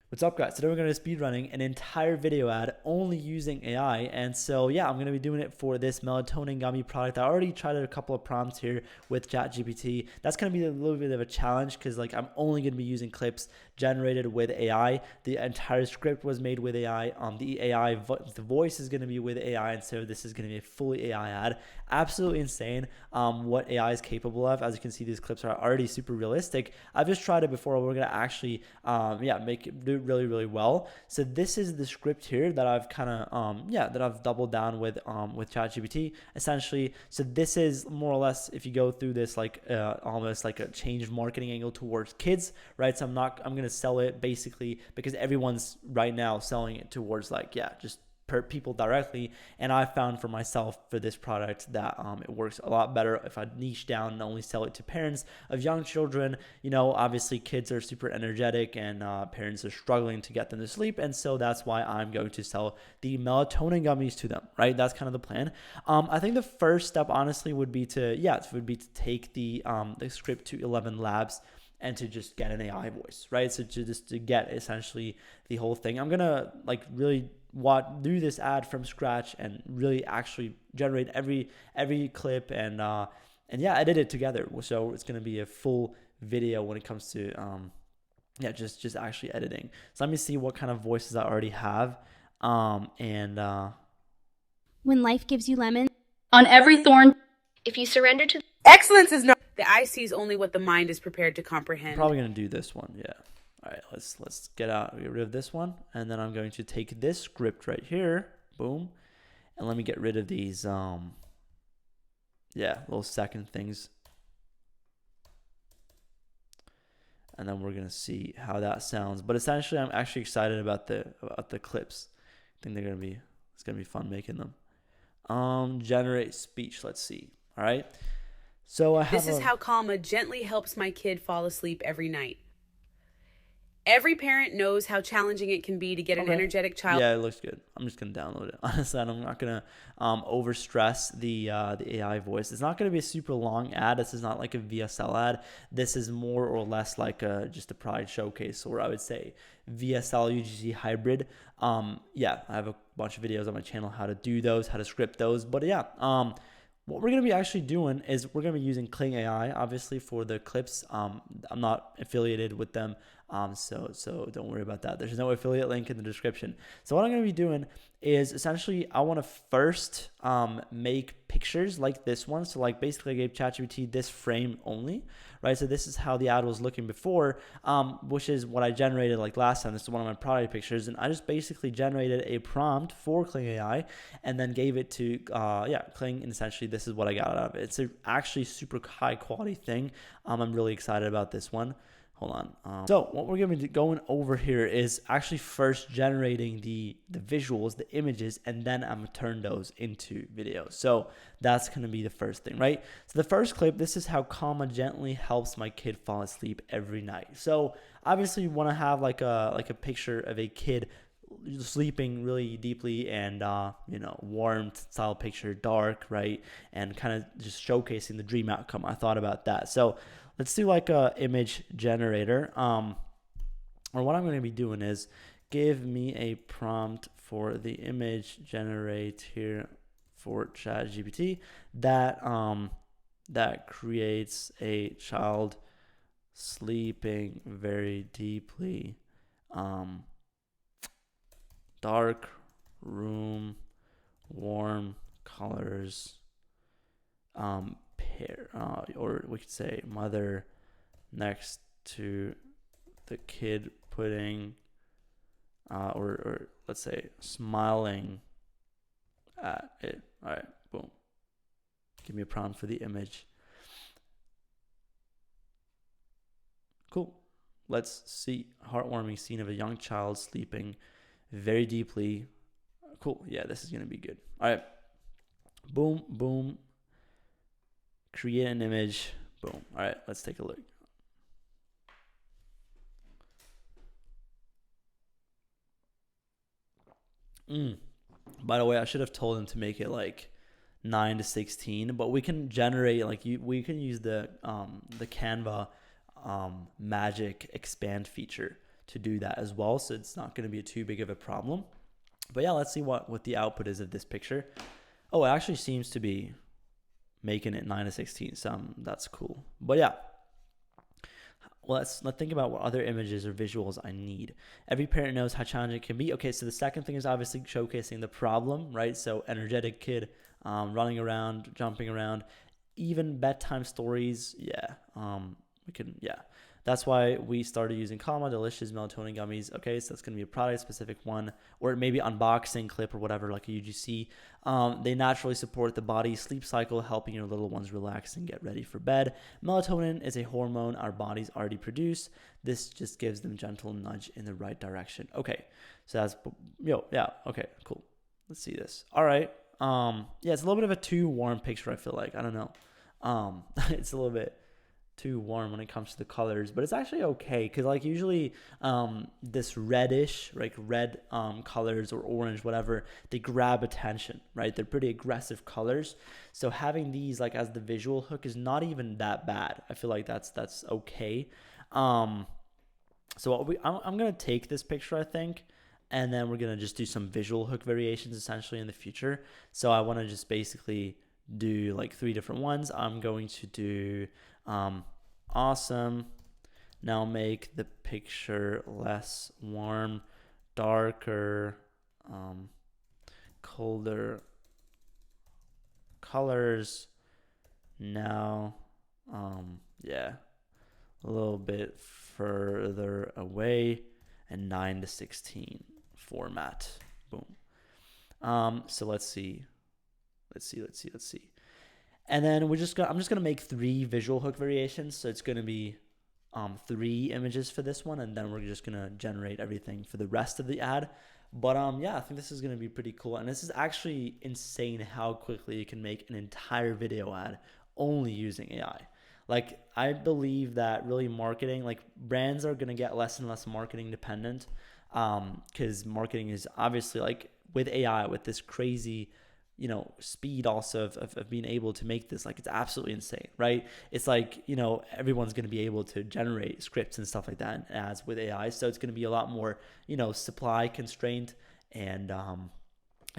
What's up, guys? Today we're going to be speed running an entire video ad only using AI. And so yeah, I'm going to be doing it for this melatonin gummy product. I already tried a couple of prompts here with ChatGPT. That's going to be a little bit of a challenge because like I'm only going to be using clips generated with AI. The entire script was made with AI. The voice is going to be with AI, and so this is going to be a fully AI ad. Absolutely insane what AI is capable of. As you can see, these clips are already super realistic. I've just tried it before. We're going to actually make it do really well. So this is the script here that I've kind of that I've doubled down with ChatGPT essentially. So this is more or less, if you go through this, like almost like a changed marketing angle towards kids, right? So I'm going to sell it basically because everyone's right now selling it towards like just per people directly, and I found for myself for this product that it works a lot better if I niche down and only sell it to parents of young children. Obviously kids are super energetic, and parents are struggling to get them to sleep, and so that's why I'm going to sell the melatonin gummies to them, right? That's kind of the plan. I think the first step honestly would be to take the script to 11 Labs and to just get an AI voice, right? So to get essentially the whole thing. I'm gonna like really do this ad from scratch and really actually generate every clip and edit it together. So it's gonna be a full video when it comes to just actually editing. So let me see what kind of voices I already have. When life gives you lemons. On every thorn. If you surrender to Excellence is not. The eye sees only what the mind is prepared to comprehend. I'm probably gonna do this one, yeah. All right, let's get rid of this one, and then I'm going to take this script right here, boom, and let me get rid of these little second things, and then we're gonna see how that sounds. But essentially, I'm actually excited about the clips. I think it's gonna be fun making them. Generate speech. Let's see. All right. So This is how Calma gently helps my kid fall asleep every night. Every parent knows how challenging it can be to get an energetic child. Yeah, it looks good. I'm just gonna download it. Honestly, I'm not gonna overstress the AI voice. It's not gonna be a super long ad. This is not like a VSL ad. This is more or less like just a Pride showcase, or I would say VSL UGC hybrid. I have a bunch of videos on my channel how to do those, how to script those. But what we're going to be actually doing is we're going to be using Kling AI, obviously, for the clips. I'm not affiliated with them, so don't worry about that. There's no affiliate link in the description. So what I'm going to be doing is essentially I want to first make pictures like this one. So like basically I gave ChatGPT this frame only, right? So this is how the ad was looking before, which is what I generated like last time. This is one of my product pictures, and I just basically generated a prompt for Kling AI and then gave it to Kling, and essentially this is what I got out of it. It's actually super high quality thing. I'm really excited about this one. Hold on. So what we're going to be going over here is actually first generating the visuals, the images, and then I'm going to turn those into videos. So that's going to be the first thing, right? So the first clip, this is how Calma gently helps my kid fall asleep every night. So obviously you want to have like a picture of a kid sleeping really deeply and warm style picture, dark, right? And kind of just showcasing the dream outcome. I thought about that. So let's do like a image generator. Or what I'm going to be doing is give me a prompt for the image generate here for ChatGPT that creates a child sleeping very deeply, dark room, warm colors, or we could say mother next to the kid putting or let's say smiling at it. All right, boom. Give me a prompt for the image. Cool. Let's see. Heartwarming scene of a young child sleeping very deeply. Cool. Yeah, this is gonna be good. All right. Boom, boom. Create an image. Boom. All right, let's take a look. By the way, I should have told him to make it like 9:16, but we can generate we can use the Canva magic expand feature to do that as well. So it's not going to be too big of a problem. But yeah, let's see what the output is of this picture. Oh, it actually seems to be making it 9:16. So that's cool. But yeah. Let's think about what other images or visuals I need. Every parent knows how challenging it can be. Okay, so the second thing is obviously showcasing the problem, right? So energetic kid, running around, jumping around, even bedtime stories. Yeah, we can. Yeah, that's why we started using Calma Delicious Melatonin Gummies. Okay, so that's gonna be a product specific one, or maybe unboxing clip or whatever, like a UGC. They naturally support the body's sleep cycle, helping your little ones relax and get ready for bed. Melatonin is a hormone our bodies already produce. This just gives them a gentle nudge in the right direction. Okay, so that's yeah. Okay, cool. Let's see this. All right. Yeah, it's a little bit of a too warm picture. I feel like I don't know. It's a little bit too warm when it comes to the colors, but it's actually okay because like usually this reddish, like red colors or orange, whatever, they grab attention, right? They're pretty aggressive colors, so having these like as the visual hook is not even that bad. I feel like that's okay. So I'm gonna take this picture, I think, and then we're gonna just do some visual hook variations essentially in the future. So I want to just basically do like 3 different ones. I'm going to do awesome. Now make the picture less warm, darker, colder colors. Now, yeah, a little bit further away, and 9:16 format. Boom. So let's see. And then I'm just gonna make 3 visual hook variations. So it's gonna be 3 images for this one, and then we're just gonna generate everything for the rest of the ad. But yeah, I think this is gonna be pretty cool, and this is actually insane how quickly you can make an entire video ad only using AI. Like I believe that really marketing, like brands are gonna get less and less marketing dependent, because marketing is obviously like with AI, with this crazy speed also of being able to make this, like it's absolutely insane, right? It's like, everyone's going to be able to generate scripts and stuff like that as with AI. So it's going to be a lot more, supply constrained and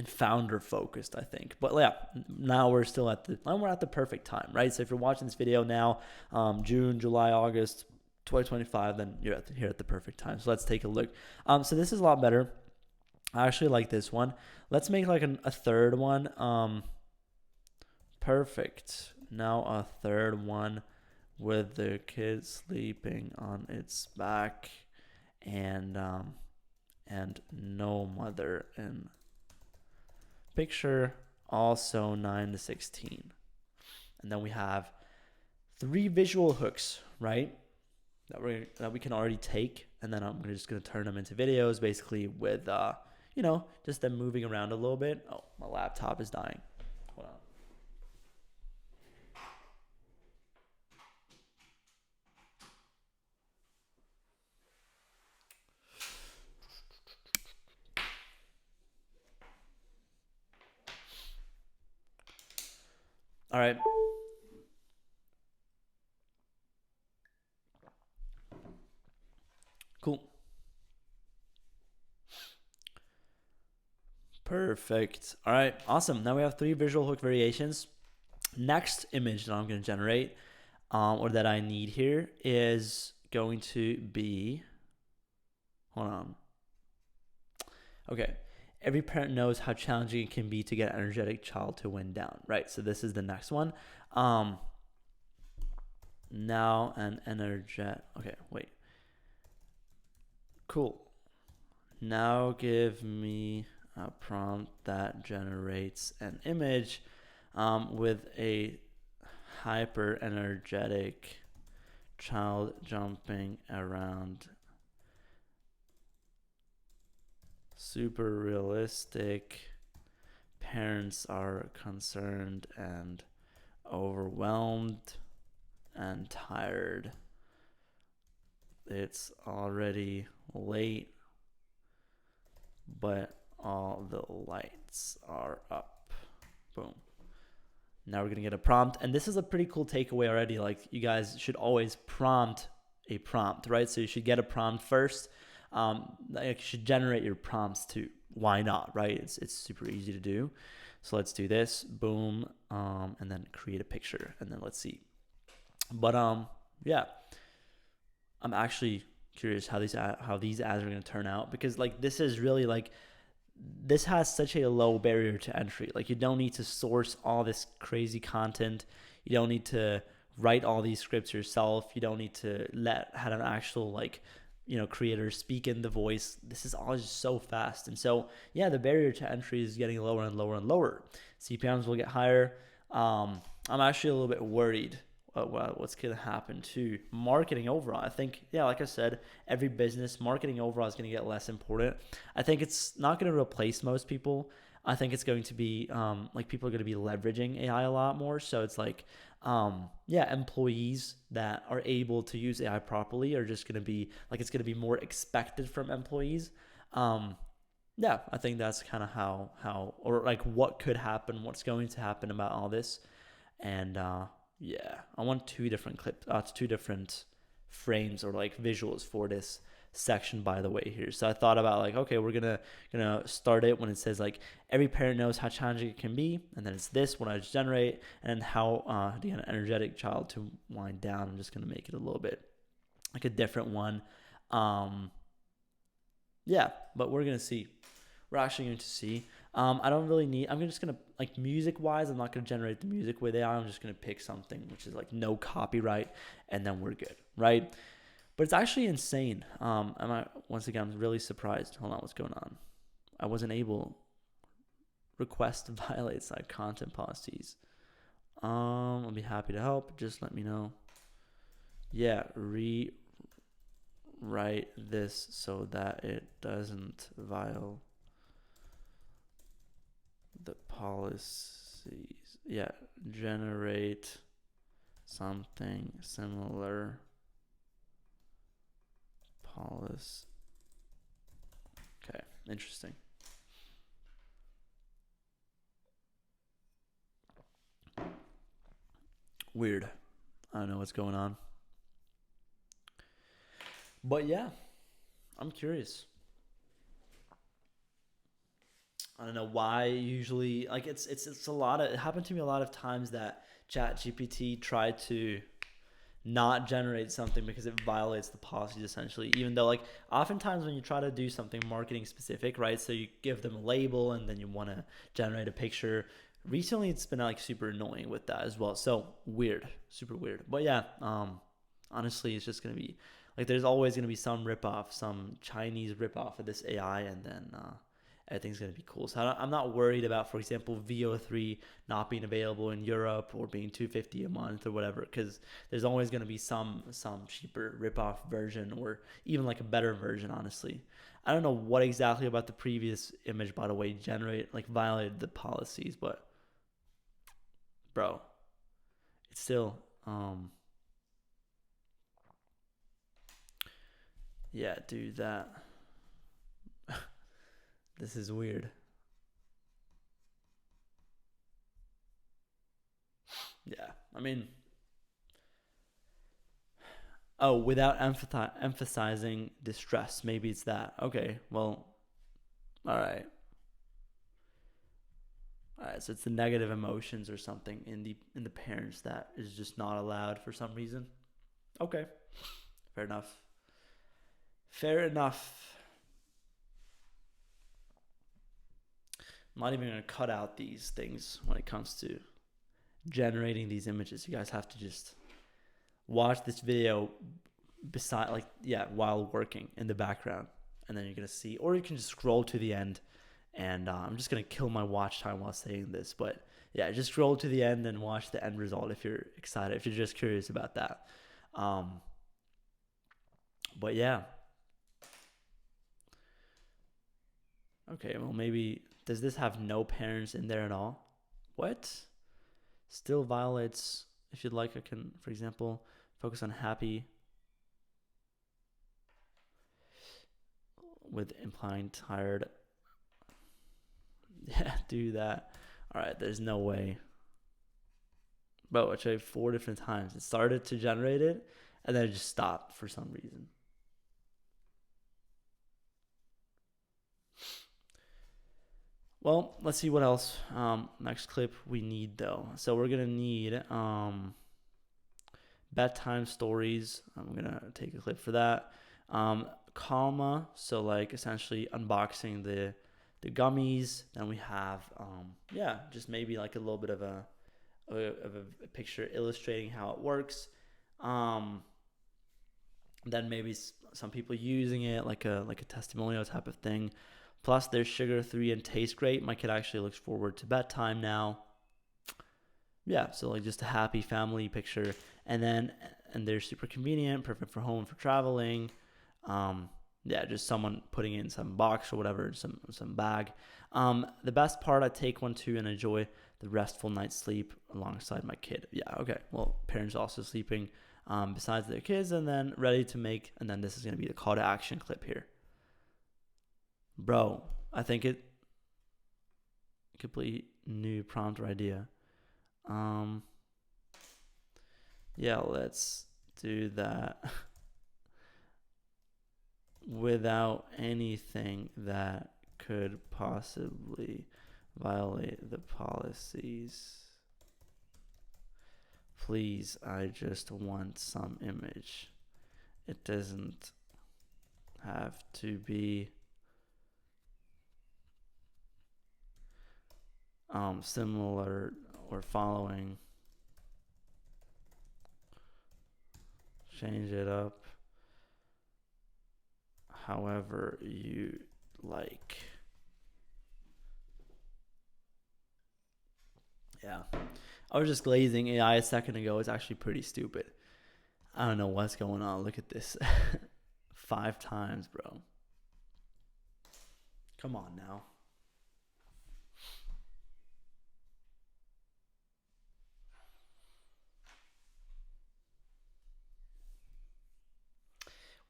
founder focused, I think. But yeah, now we're at the perfect time, right? So if you're watching this video now, June, July, August 2025, then you're here at the perfect time. So let's take a look. So this is a lot better. I actually like this one. Let's make like a third one. Perfect. Now a third one with the kid sleeping on its back and no mother in picture. Also 9:16. And then we have 3 visual hooks, right? That we can already take, and then I'm just gonna turn them into videos, basically with just them moving around a little bit. Oh, my laptop is dying. Hold on. All right. Cool. Perfect. All right, awesome. Now we have 3 visual hook variations. Next image that I'm going to generate, or that I need here, is going to be, hold on. Okay. Every parent knows how challenging it can be to get an energetic child to wind down, right? So this is the next one. Now an energetic, okay, wait. Cool. Now give me a prompt that generates an image with a hyper energetic child jumping around, super realistic, parents are concerned and overwhelmed and tired, it's already late but all the lights are up. Boom. Now we're going to get a prompt. And this is a pretty cool takeaway already. Like, you guys should always prompt a prompt, right? So you should get a prompt first. Like, you should generate your prompts too. Why not, right? It's super easy to do. So let's do this. Boom, and then create a picture, and then let's see. But yeah, I'm actually curious how these ads are going to turn out, because like this is really like, this has such a low barrier to entry. Like, you don't need to source all this crazy content. You don't need to write all these scripts yourself. You don't need to have an actual like, creator speak in the voice. This is all just so fast. And so yeah, the barrier to entry is getting lower and lower and lower. CPMs will get higher. I'm actually a little bit worried what's going to happen to marketing overall. I think, yeah, like I said, every business, marketing overall is going to get less important. I think it's not going to replace most people. I think it's going to be like, people are going to be leveraging AI a lot more. So it's like, yeah, employees that are able to use AI properly are just going to be like, it's going to be more expected from employees. Yeah, I think that's kind of how or like what could happen, what's going to happen about all this. And yeah, I want two different frames or like visuals for this section, by the way, here. So I thought about like, okay, we're gonna start it when it says like, every parent knows how challenging it can be, and then it's this when I just generate, and how to get an energetic child to wind down. I'm just gonna make it a little bit like a different one. Yeah, but we're gonna see. We're actually going to see. I don't really need, I'm just going to, like, music wise, I'm not going to generate the music with AI. I'm just going to pick something which is like no copyright, and then we're good, right? But it's actually insane. Once again, I'm really surprised. Hold on, what's going on? I wasn't able, request violates like content policies. I'll be happy to help. Just let me know. Yeah, rewrite this so that it doesn't violate the policies. Yeah, generate something similar policy. Okay, interesting. Weird. I don't know what's going on. But yeah, I'm curious. I don't know why usually, like, it's a lot of, it happened to me a lot of times that ChatGPT tried to not generate something because it violates the policies, essentially, even though, like, oftentimes when you try to do something marketing specific, right, so you give them a label and then you want to generate a picture. Recently it's been like super annoying with that as well. So weird, super weird. But yeah, honestly, it's just gonna be like, there's always gonna be some ripoff, some Chinese ripoff of this AI, and then everything's going to be cool. So I'm not worried about, for example, VO3 not being available in Europe or being $250 a month or whatever, because there's always going to be some cheaper ripoff version, or even like a better version, honestly. I don't know what exactly about the previous image, by the way, violated the policies, but bro, it's still, yeah, dude, that, this is weird. Yeah, I mean, oh, without emphasizing distress. Maybe it's that. Okay, well, all right. All right, so it's the negative emotions or something in the parents that is just not allowed for some reason. Okay, fair enough. Fair enough. I'm not even gonna cut out these things when it comes to generating these images. You guys have to just watch this video while working in the background, and then you're gonna see, or you can just scroll to the end. And I'm just gonna kill my watch time while saying this, but yeah, just scroll to the end and watch the end result if you're excited, if you're just curious about that. But yeah. Okay, well, maybe, does this have no parents in there at all? What? Still violates. If you'd like, I can, for example, focus on happy with implying tired. Yeah, do that. All right, there's no way. Bro, I tried 4 different times. It started to generate it, and then it just stopped for some reason. Well, let's see what else. Next clip we need though. So we're gonna need bedtime stories. I'm gonna take a clip for that. Calma, so like essentially unboxing the gummies. Then we have just maybe like a little bit of a picture illustrating how it works. Then maybe some people using it like a testimonial type of thing. Plus, there's sugar free and taste great. My kid actually looks forward to bedtime now. Yeah, so like just a happy family picture, and they're super convenient, perfect for home, for traveling. Just someone putting it in some box or whatever, some bag. The best part, I take one too and enjoy the restful night's sleep alongside my kid. Yeah, okay. Well, parents also sleeping besides their kids, and then ready to make. And then this is gonna be the call to action clip here, bro. I think it complete new prompt or idea. Let's do that. Without anything that could possibly violate the policies. Please, I just want some image. It doesn't have to be similar or following. Change it up however you like. Yeah, I was just glazing AI a second ago. It's actually pretty stupid. I don't know what's going on. Look at this. 5 times, bro. Come on now.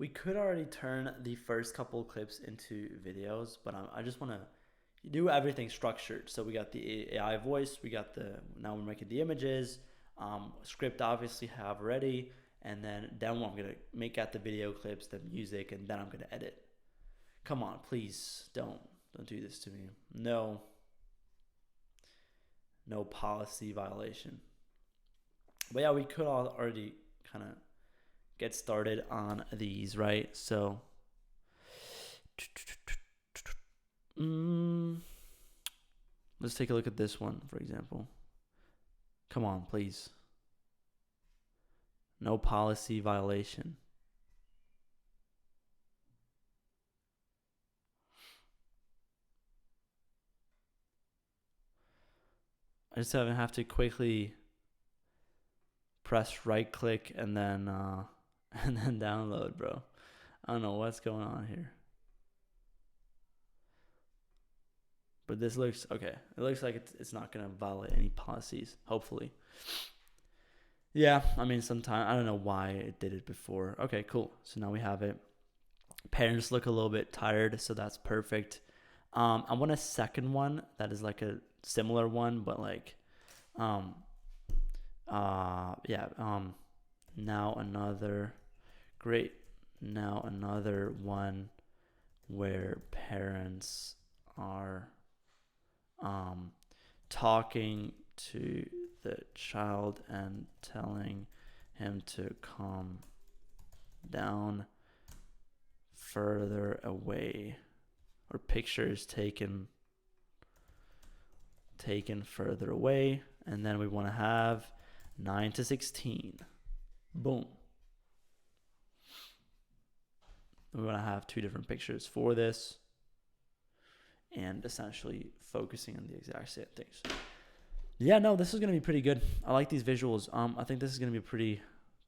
We could already turn the first couple clips into videos, but I just want to do everything structured. So we got the AI voice, now we're making the images, script obviously have ready, and then I'm gonna make out the video clips, the music, and then I'm gonna edit. Come on, please don't do this to me. No policy violation. But yeah, we could already kind of get started on these, right? So let's take a look at this one, for example. Come on, please. No policy violation. I just have to quickly press right click and then download, bro. I don't know what's going on here. But this looks okay. It looks like it's not going to violate any policies, hopefully. Yeah, I mean, sometimes I don't know why it did it before. Okay, cool. So now we have it. Parents look a little bit tired, so that's perfect. I want a second one that is like a similar one, but like, now another one where parents are talking to the child and telling him to calm down, further away, or pictures taken further away. And then we want to have 9 to 16. Boom. We want to have 2 different pictures for this, and essentially focusing on the exact same things. Yeah, no, this is going to be pretty good. I like these visuals. I think this is going to be a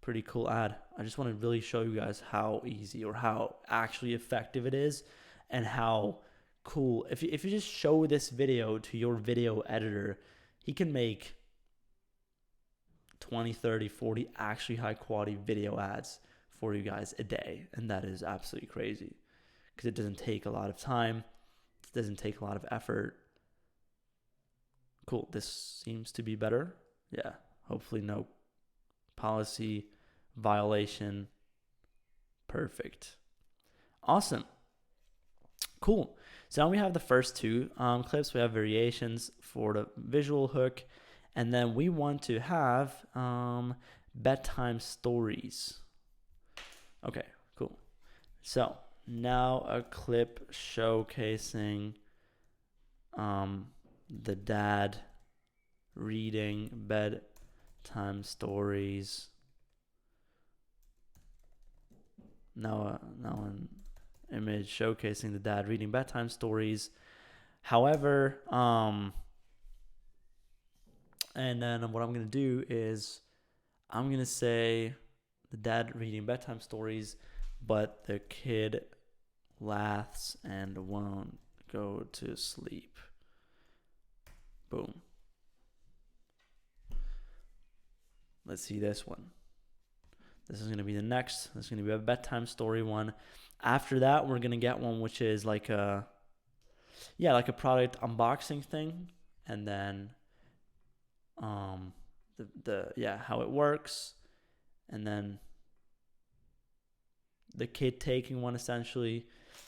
pretty cool ad. I just want to really show you guys how easy or how actually effective it is, and how cool. If you just show this video to your video editor, he can make 20, 30, 40 actually high quality video ads for you guys a day. And that is absolutely crazy because it doesn't take a lot of time. It doesn't take a lot of effort. Cool. This seems to be better. Yeah. Hopefully no policy violation. Perfect. Awesome. Cool. So now we have the first two clips. We have variations for the visual hook, and then we want to have bedtime stories. Okay, cool. So now a clip showcasing the dad reading bedtime stories. Now an image showcasing the dad reading bedtime stories. However, and then what I'm gonna do is I'm gonna say the dad reading bedtime stories, but the kid laughs and won't go to sleep. Boom. Let's see this one. This is going to be the next. This is going to be a bedtime story one. After that, we're going to get one which is like a product unboxing thing, and then how it works, and then the kid taking one essentially.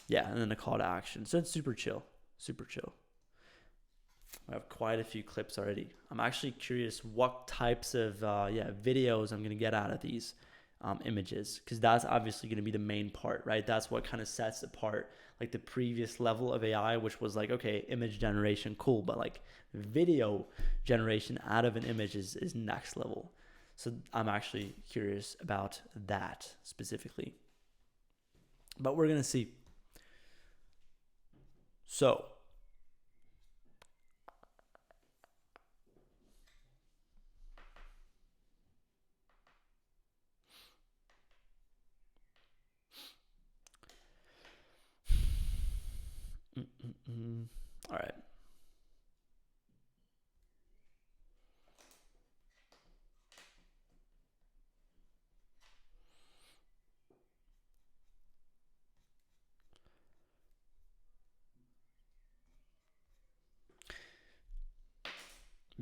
Yeah, and then a call to action. So it's super chill. Super chill. I have quite a few clips already. I'm actually curious what types of videos I'm going to get out of these images, because that's obviously going to be the main part, right? That's what kind of sets apart like the previous level of AI, which was like, okay, image generation, cool, but like video generation out of an image is next level. So I'm actually curious about that specifically. But we're going to see. So all right.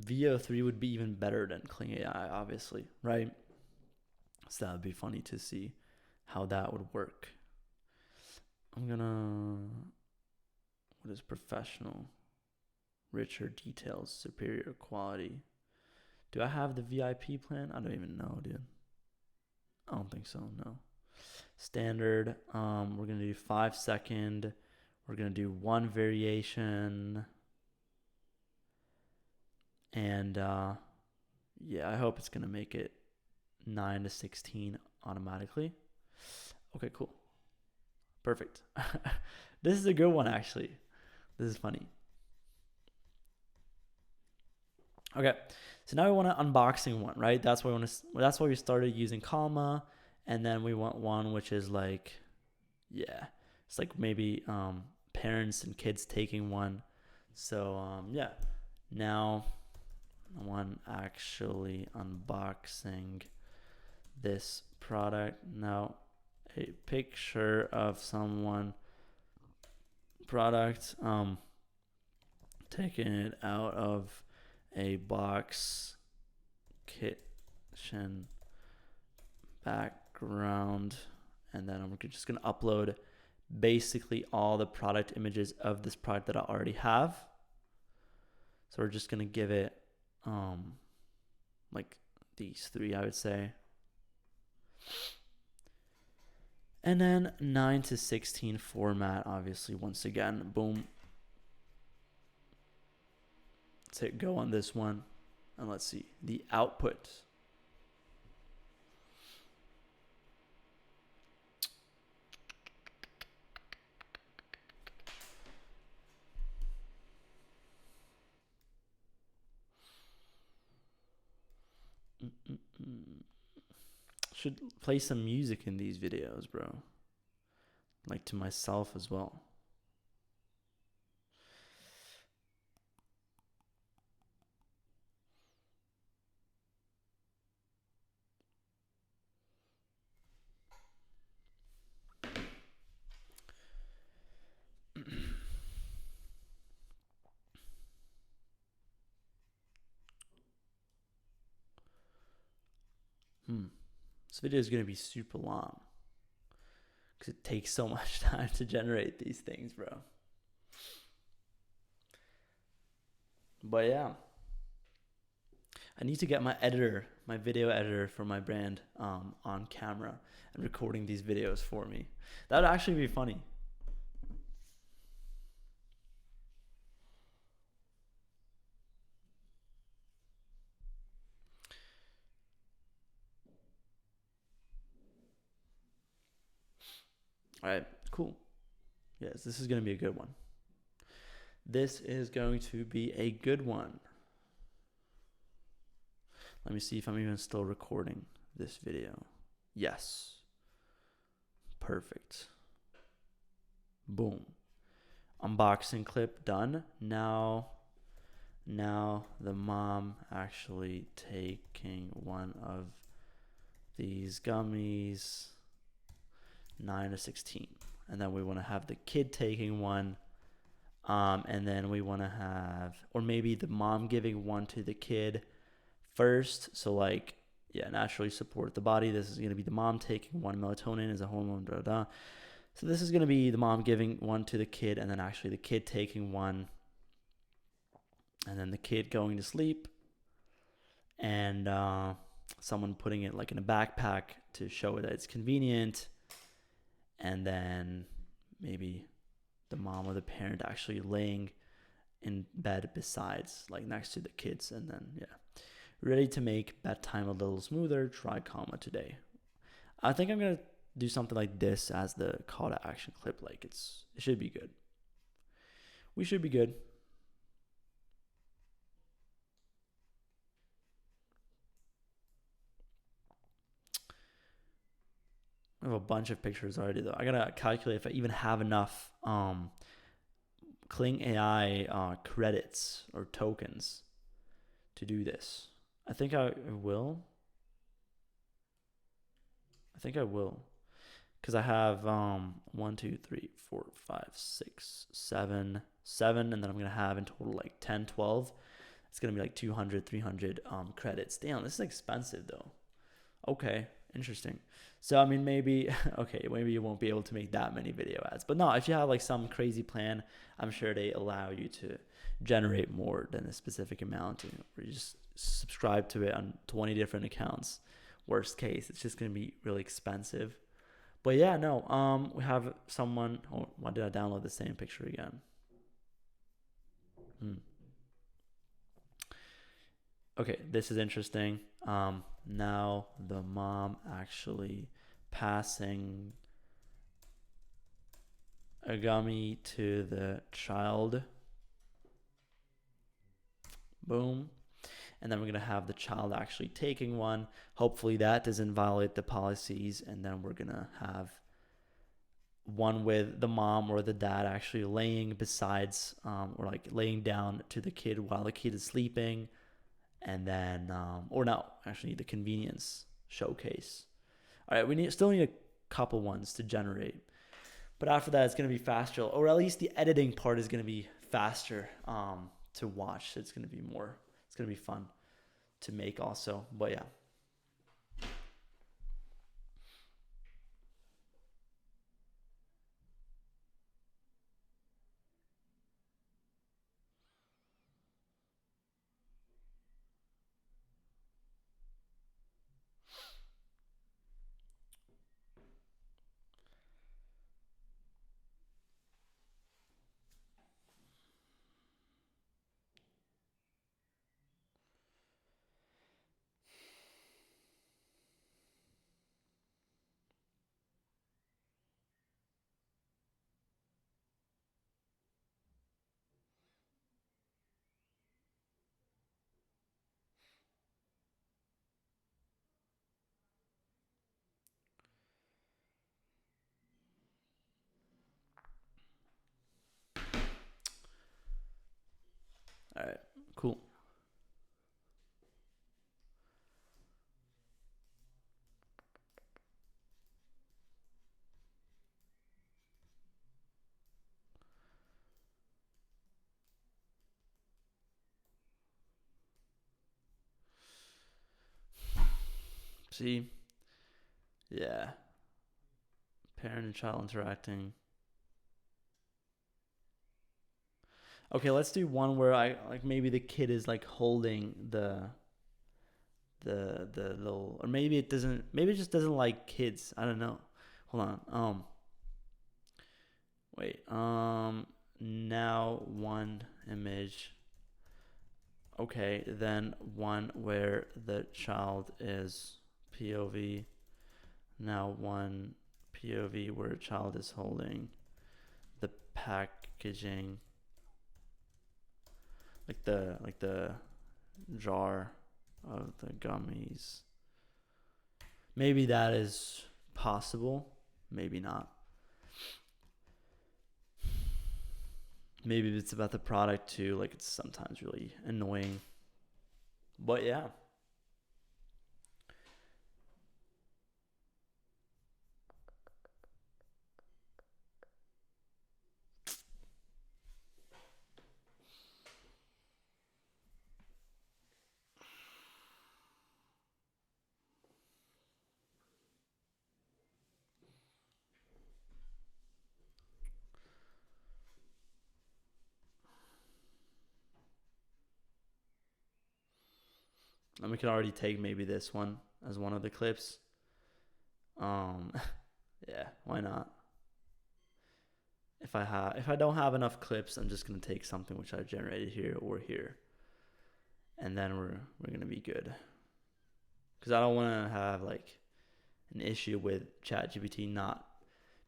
VO3 would be even better than Kling AI, obviously, right? So that would be funny to see how that would work. What is professional? Richer details, superior quality. Do I have the VIP plan? I don't even know, dude. I don't think so, no. Standard, we're gonna do 5-second. We're gonna do one variation. And I hope it's gonna make it 9 to 16 automatically. Okay, cool. Perfect. This is a good one, actually. This is funny. Okay, so now we want an unboxing one, right? That's why we started using comma, and then we want one which is like, it's like maybe parents and kids taking one. So now one actually unboxing this product. Now a picture of someone product taking it out of a box, kitchen background, and then I'm just gonna upload basically all the product images of this product that I already have. So we're just gonna give it like these three, I would say. And then 9 to 16 format, obviously, once again, boom. Let's hit go on this one. And let's see the output. Should play some music in these videos, bro. Like to myself as well. This video is going to be super long because it takes so much time to generate these things, bro. But yeah, I need to get my editor, my video editor for my brand, on camera and recording these videos for me. That would actually be funny. All right, cool. Yes, this is going to be a good one. This is going to be a good one. Let me see if I'm even still recording this video. Yes. Perfect. Boom. Unboxing clip done. Now the mom actually taking one of these gummies, 9 to 16. And then we want to have the kid taking one. And then we want to have, or maybe the mom giving one to the kid first. So like, yeah, naturally support the body. This is going to be the mom taking one. Melatonin is a hormone, blah, blah, blah. So this is going to be the mom giving one to the kid, and then actually the kid taking one, and then the kid going to sleep, and someone putting it like in a backpack to show that it's convenient, and then maybe the mom or the parent actually laying in bed besides, like next to the kids, and then yeah, ready to make bedtime a little smoother. Try comma today. I think I'm gonna do something like this as the call to action clip. Like it should be good. We should be good. I have a bunch of pictures already though. I gotta calculate if I even have enough Kling AI credits or tokens to do this. I think I will. Because I have 1, 2, 3, 4, 5, 6, 7, and then I'm gonna have in total like 10, 12. It's gonna be like 200, 300 credits. Damn, this is expensive though. Okay, interesting. So I mean, maybe okay, maybe you won't be able to make that many video ads, but no, if you have like some crazy plan, I'm sure they allow you to generate more than a specific amount. Or you just subscribe to it on 20 different accounts. Worst case, it's just gonna be really expensive. But yeah, no, we have someone. Oh, why did I download the same picture again? Okay, this is interesting. Now the mom actually passing a gummy to the child. Boom. And then we're going to have the child actually taking one. Hopefully that doesn't violate the policies. And then we're going to have one with the mom or the dad actually laying besides, or like laying down to the kid while the kid is sleeping. And then, or no, actually the convenience showcase. All right, we still need a couple ones to generate. But after that, it's going to be faster, or at least the editing part is going to be faster to watch. It's going to be more, it's going to be fun to make also. But yeah. All right, cool. See? Yeah. Parent and child interacting. Okay, let's do one where I like maybe the kid is like holding the little, or maybe it doesn't, maybe it just doesn't like kids. I don't know. Hold on. Wait. Now one image. Okay, then one where the child is POV. Now one POV where a child is holding the packaging, like the jar of the gummies. Maybe that is possible. Maybe not. Maybe it's about the product too. Like it's sometimes really annoying. But yeah. And we can already take maybe this one as one of the clips. Yeah, why not? If I don't have enough clips, I'm just gonna take something which I generated here or here, and then we're gonna be good. Because I don't want to have like an issue with ChatGPT not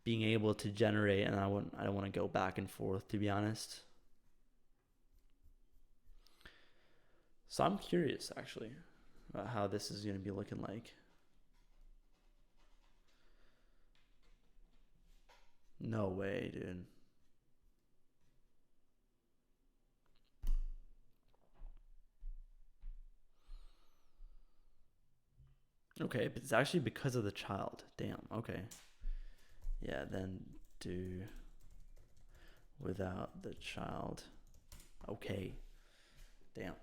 being able to generate, and I don't want to go back and forth, to be honest. So I'm curious actually about how this is gonna be looking like. No way, dude. Okay, but it's actually because of the child. Damn, okay. Yeah, then do without the child. Okay. Damn.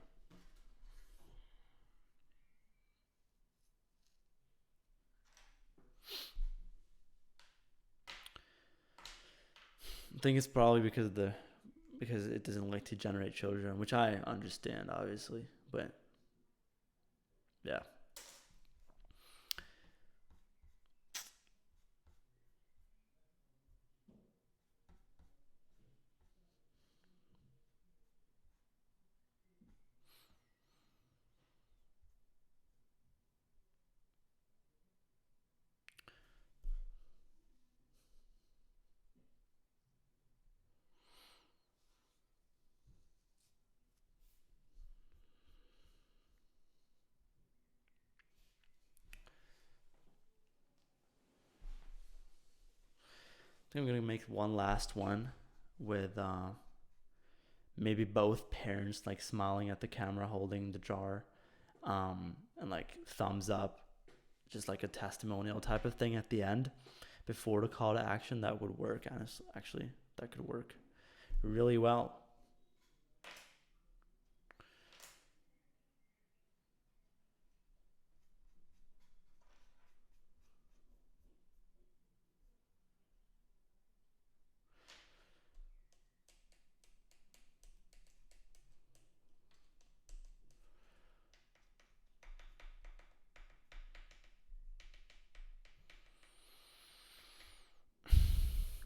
I think it's probably because it doesn't like to generate children, which I understand obviously, but yeah. I think I'm gonna make one last one with maybe both parents like smiling at the camera holding the jar, and like thumbs up, just like a testimonial type of thing at the end before the call to action. That would work. Honestly, actually, that could work really well.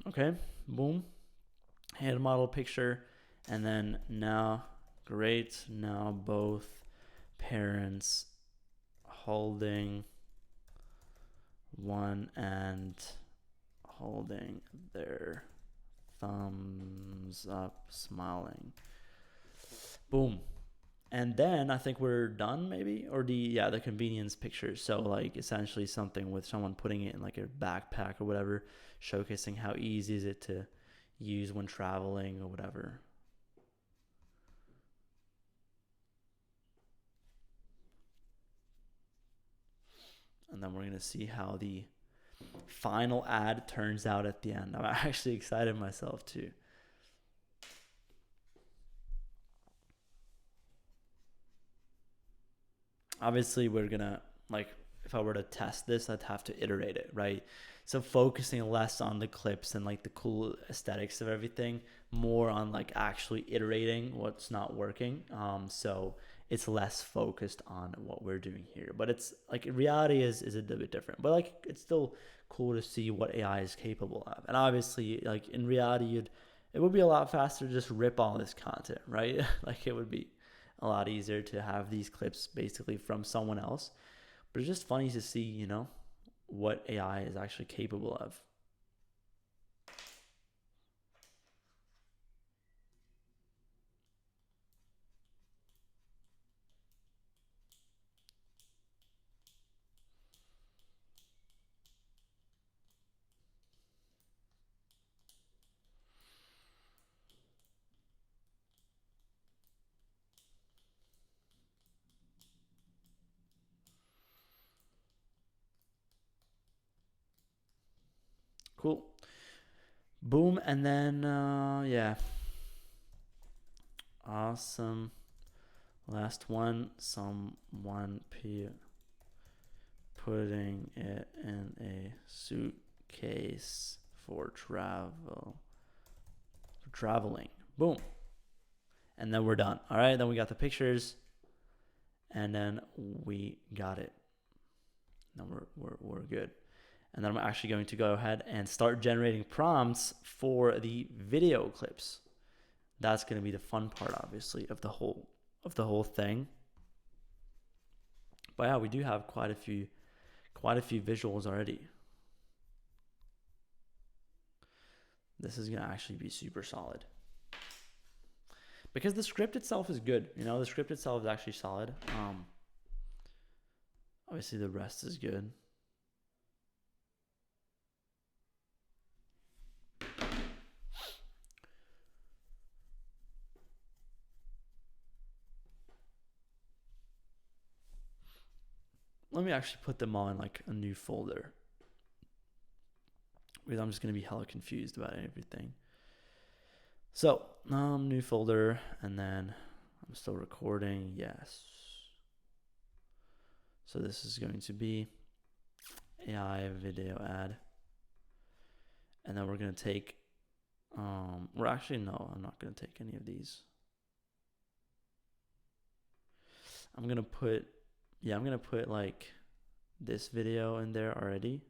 Okay, boom. Hand model picture, and then now, great. Now both parents holding one and holding their thumbs up, smiling. Boom. And then I think we're done, maybe, or the convenience picture. So like essentially something with someone putting it in like a backpack or whatever, showcasing how easy is it to use when traveling or whatever. And then we're gonna see how the final ad turns out at the end. I'm actually excited myself too. Obviously we're gonna like if I were to test this, I'd have to iterate it, right? So focusing less on the clips and like the cool aesthetics of everything, more on like actually iterating what's not working. So it's less focused on what we're doing here. But it's like reality is a little bit different. But like it's still cool to see what AI is capable of. And obviously, like in reality, it would be a lot faster to just rip all this content, right? Like it would be a lot easier to have these clips basically from someone else. But it's just funny to see, you know, what AI is actually capable of. Cool. Boom. And then, yeah. Awesome. Last one. Someone putting it in a suitcase for traveling. Boom. And then we're done. All right. Then we got the pictures. And then we got it. Now we're good. And then I'm actually going to go ahead and start generating prompts for the video clips. That's going to be the fun part, obviously, of the whole thing. But yeah, we do have quite a few visuals already. This is going to actually be super solid. Because the script itself is good. You know, the script itself is actually solid. Obviously, the rest is good. Let me actually put them all in like a new folder, because I'm just going to be hella confused about everything. So, new folder, and then I'm still recording. Yes. So this is going to be AI video ad. And then we're going to take, we're actually, no, I'm not going to take any of these. I'm going to put like this video in there already.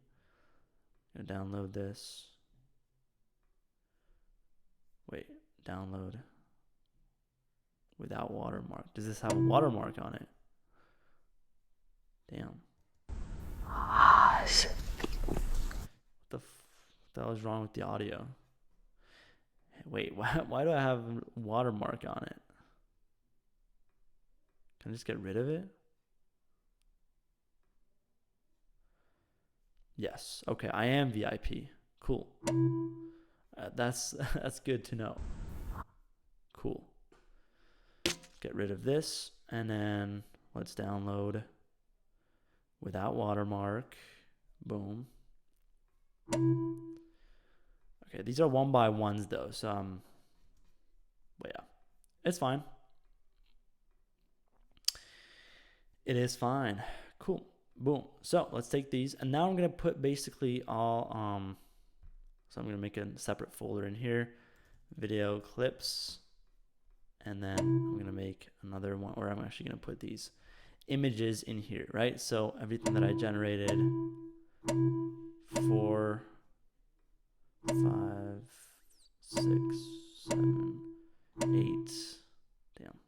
I'm going to download this. Wait, download without watermark. Does this have a watermark on it? Damn. What the hell is wrong with the audio? Wait, why do I have a watermark on it? Can I just get rid of it? Yes. Okay, I am VIP. Cool. That's good to know. Cool. Get rid of this, and then let's download without watermark. Boom. Okay, these are 1x1s though, so but yeah, it's fine. It is fine. Cool. Boom. So let's take these, and now I'm gonna put basically all so I'm gonna make a separate folder in here, video clips, and then I'm gonna make another one where I'm actually gonna put these images in here, right? So everything that I generated, 4, 5, 6, 7, 8. Damn.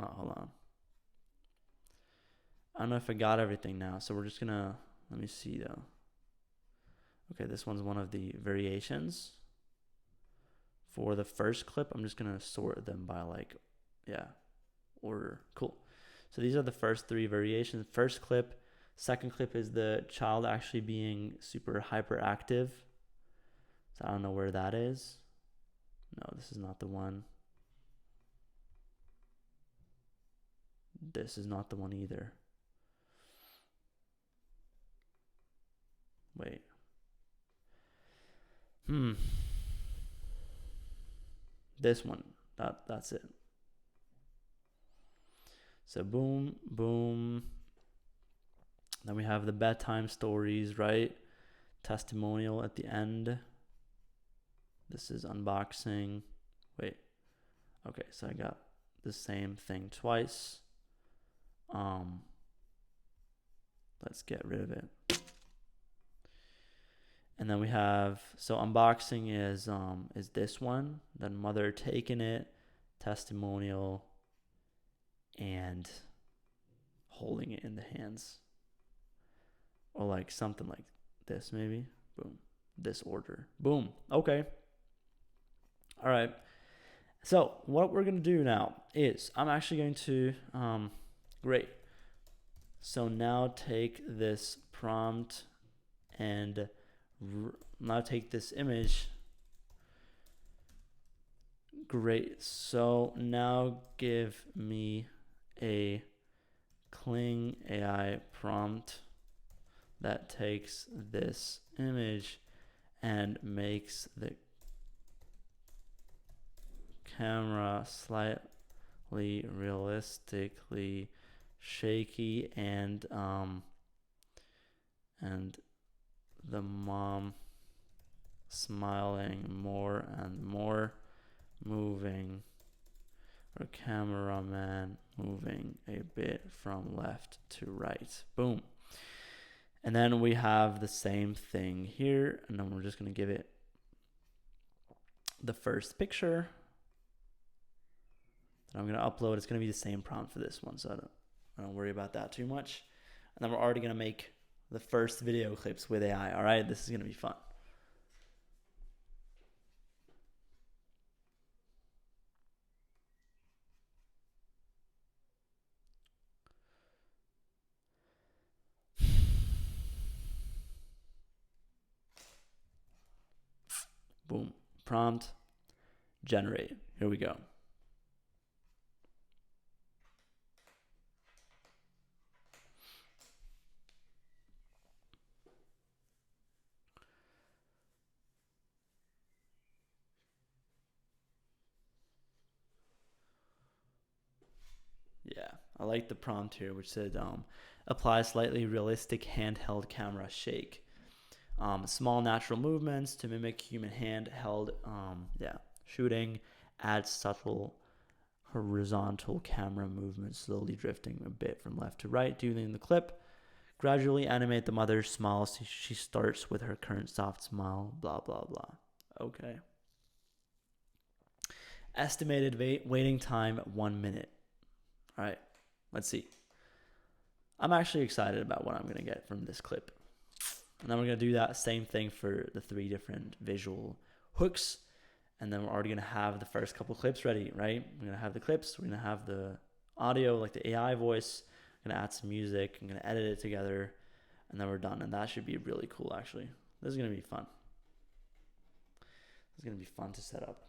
Oh, hold on. I don't know if I got everything now, so we're just gonna, let me see though. Okay, this one's one of the variations. For the first clip, I'm just gonna sort them by like, yeah, order. Cool. So these are the first 3 variations. First clip. Second clip is the child actually being super hyperactive. So I don't know where that is. No, this is not the one. This is not the one either. Wait. This one. That's it. So boom, boom. Then we have the bedtime stories, right? Testimonial at the end. This is unboxing. Wait. Okay, so I got the same thing twice. Let's get rid of it. And then we have, so unboxing is this one. Then mother taking it, testimonial, and holding it in the hands. Or like something like this maybe. Boom. This order. Boom. Okay. All right. So what we're going to do now is I'm actually going to, great. So now take this prompt and now take this image. Great. So now give me a Kling AI prompt that takes this image and makes the camera slightly realistically shaky and the mom smiling more and more, moving, or cameraman moving a bit from left to right. Boom. And then we have the same thing here, and then we're just going to give it the first picture that I'm going to upload. It's going to be the same prompt for this one, so I don't worry about that too much. And then we're already going to make the first video clips with AI. All right, this is going to be fun. Boom. Prompt. Generate. Here we go. Yeah, I like the prompt here, which said apply slightly realistic handheld camera shake. Small natural movements to mimic human handheld shooting. Add subtle horizontal camera movements, slowly drifting a bit from left to right during the clip. Gradually animate the mother's smile so she starts with her current soft smile, blah, blah, blah. Okay. Estimated waiting time, 1 minute. All right, let's see. I'm actually excited about what I'm going to get from this clip. And then we're going to do that same thing for the 3 different visual hooks. And then we're already going to have the first couple clips ready, right? We're going to have the clips. We're going to have the audio, like the AI voice. I'm going to add some music. I'm going to edit it together. And then we're done. And that should be really cool, actually. This is going to be fun. This is going to be fun to set up.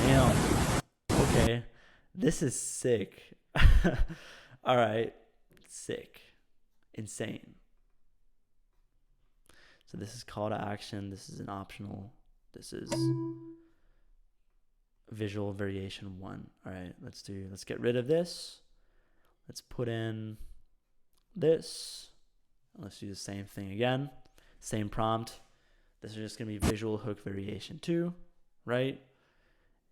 Damn. Okay. This is sick. All right. Sick. Insane. So this is call to action. This is an optional. This is visual variation 1. All right. Let's get rid of this. Let's put in this. Let's do the same thing again. Same prompt. This is just going to be visual hook variation 2, right?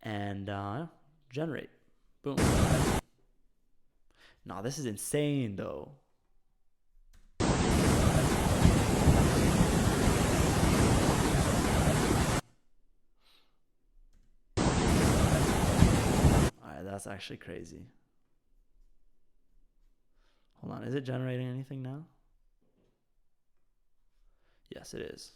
And generate. Boom. Nah, this is insane though. Alright, that's actually crazy. Hold on, is it generating anything now? Yes, it is.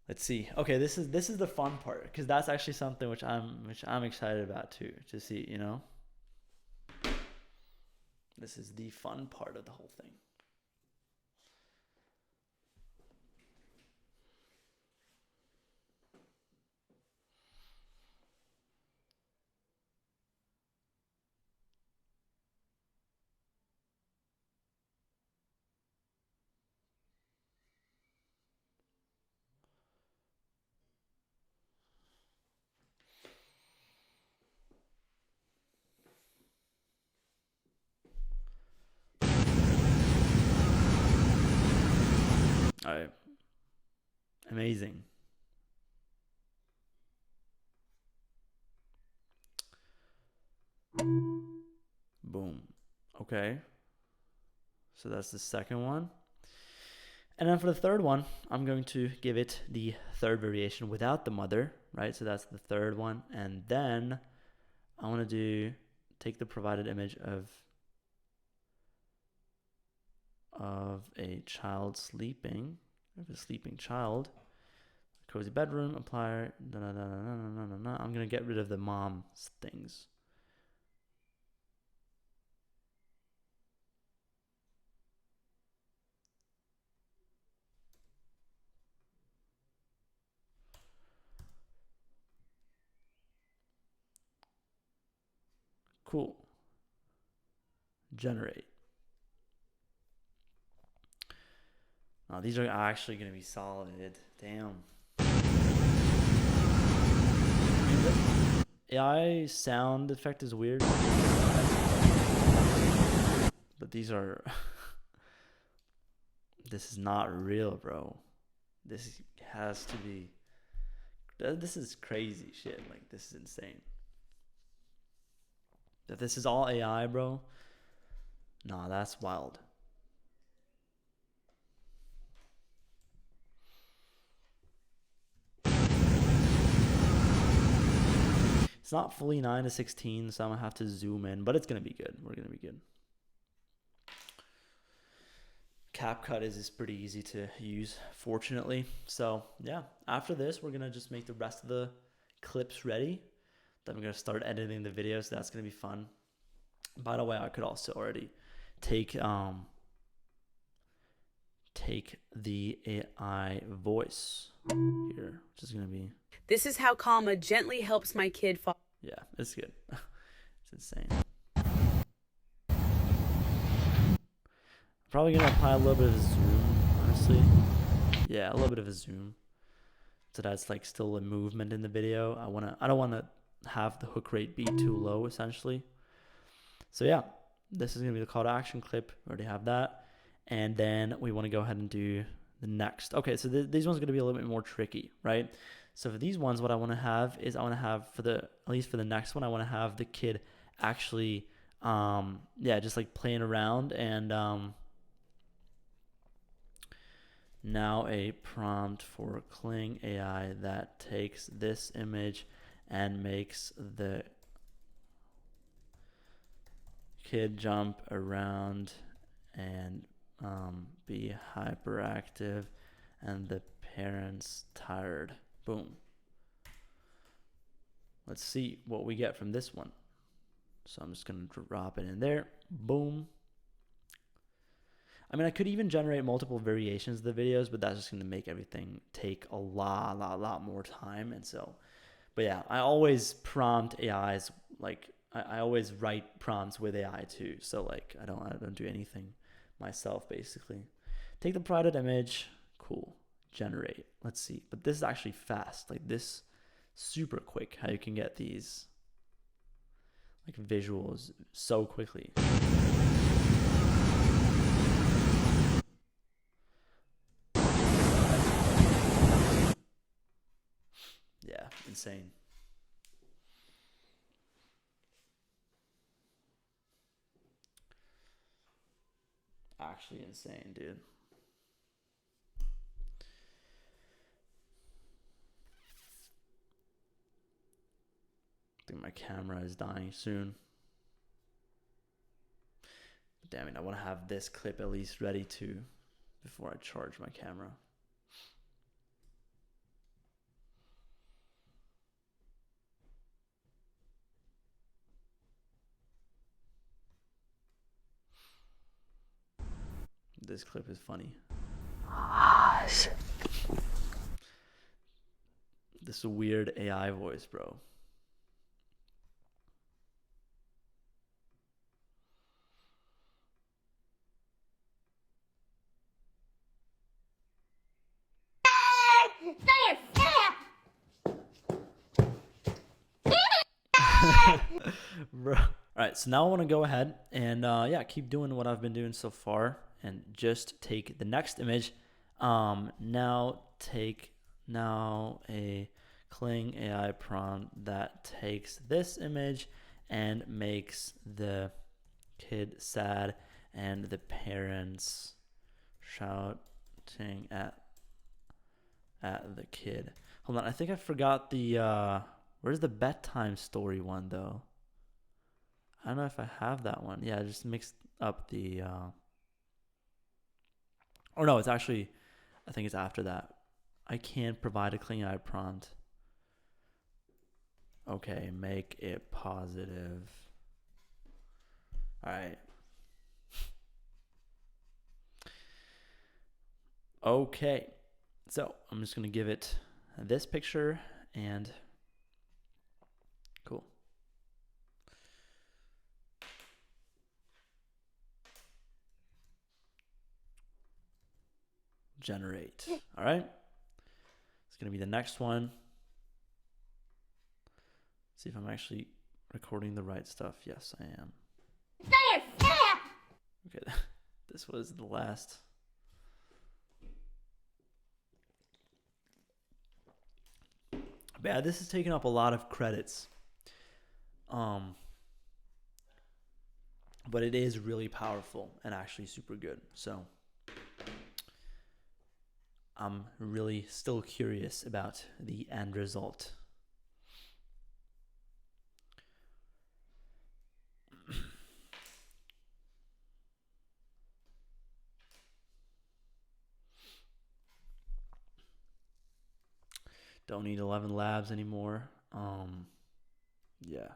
Let's see. Okay, this is the fun part, because that's actually something which I'm excited about too, to see, you know. This is the fun part of the whole thing. Amazing. Boom. Okay. So that's the second one. And then for the third one, I'm going to give it the third variation without the mother, right? So that's the third one. And then I want to take the provided image of a child sleeping, of a sleeping child, cozy bedroom, apply, I'm going to get rid of the mom's things. Cool. Generate. Oh, these are actually going to be solid. Damn. AI sound effect is weird. But these are... This is not real, bro. This has to be... This is crazy shit. Like, this is insane. That this is all AI, bro? Nah, that's wild. It's not fully 9:16, so I'm gonna have to zoom in, but it's gonna be good. We're gonna be good. CapCut is pretty easy to use, fortunately. So yeah, after this, we're gonna just make the rest of the clips ready. Then we're gonna start editing the video, so that's gonna be fun. By the way, I could also already take the AI voice here, which is gonna be... This is how Calma gently helps my kid fall. Yeah, it's good. It's insane. Probably gonna apply a little bit of a zoom, honestly. Yeah, a little bit of a zoom, so that's like still a movement in the video. I don't wanna have the hook rate be too low, essentially. So yeah, this is gonna be the call to action clip. We already have that, and then we want to go ahead and do the next. Okay, so these ones are gonna be a little bit more tricky, right? So for these ones, what I want to have is at least for the next one, I want to have the kid actually, just like playing around. And now a prompt for Kling AI that takes this image and makes the kid jump around and be hyperactive and the parents tired. Boom. Let's see what we get from this one. So I'm just going to drop it in there. Boom. I mean, I could even generate multiple variations of the videos, but that's just going to make everything take a lot more time. And so, but yeah, I always prompt AIs, like I always write prompts with AI too. So like I don't do anything myself, basically. Take the provided image. Cool. Generate. Let's see. But this is actually fast. Like this, super quick. How you can get these like visuals so quickly. Yeah, insane. Actually insane, dude. I think my camera is dying soon. But damn it, I want to have this clip at least ready too before I charge my camera. This clip is funny. This weird AI voice, bro. Bro. All right, so now I want to go ahead and keep doing what I've been doing so far and just take the next image. Now take now a Kling AI prompt that takes this image and makes the kid sad and the parents shouting at the kid. Hold on, I think I forgot the where's the bedtime story one though? I don't know if I have that one. Yeah, I just mixed up the oh no, it's actually, I think it's after that. I can't provide a clean eye prompt. Okay, make it positive. All right. Okay, so I'm just gonna give it this picture and cool. Generate. All right. It's gonna be the next one. See if I'm actually recording the right stuff. Yes, I am. Okay, this was the last. But yeah, this is taking up a lot of credits. But it is really powerful and actually super good. So I'm really still curious about the end result. Don't need 11 labs anymore. Yeah.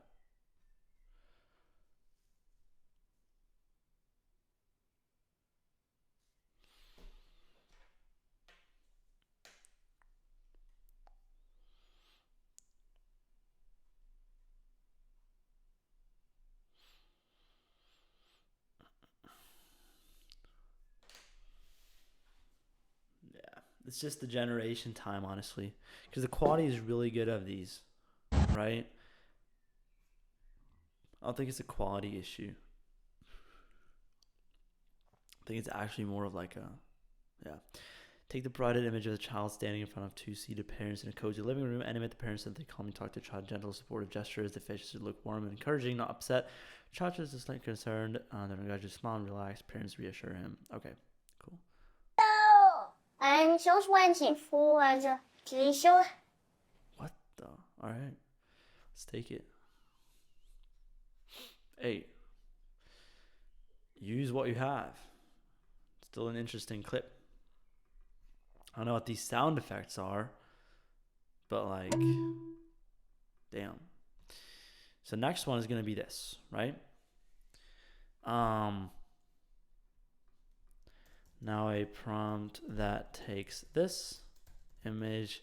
It's just the generation time, honestly, because the quality is really good of these, right? I don't think it's a quality issue. I think it's actually more of like a, yeah. Take the provided image of the child standing in front of two seated parents in a cozy living room. Animate the parents so that they calmly talk to the child. Gentle, supportive gestures. The faces should look warm and encouraging, not upset. The child is just like concerned. Then the guy just smile and relax. Parents reassure him. Okay, cool. What the? All right, let's take it. Hey, use what you have. Still an interesting clip. I don't know what these sound effects are, but like, damn. So next one is gonna be this, right? Now a prompt that takes this image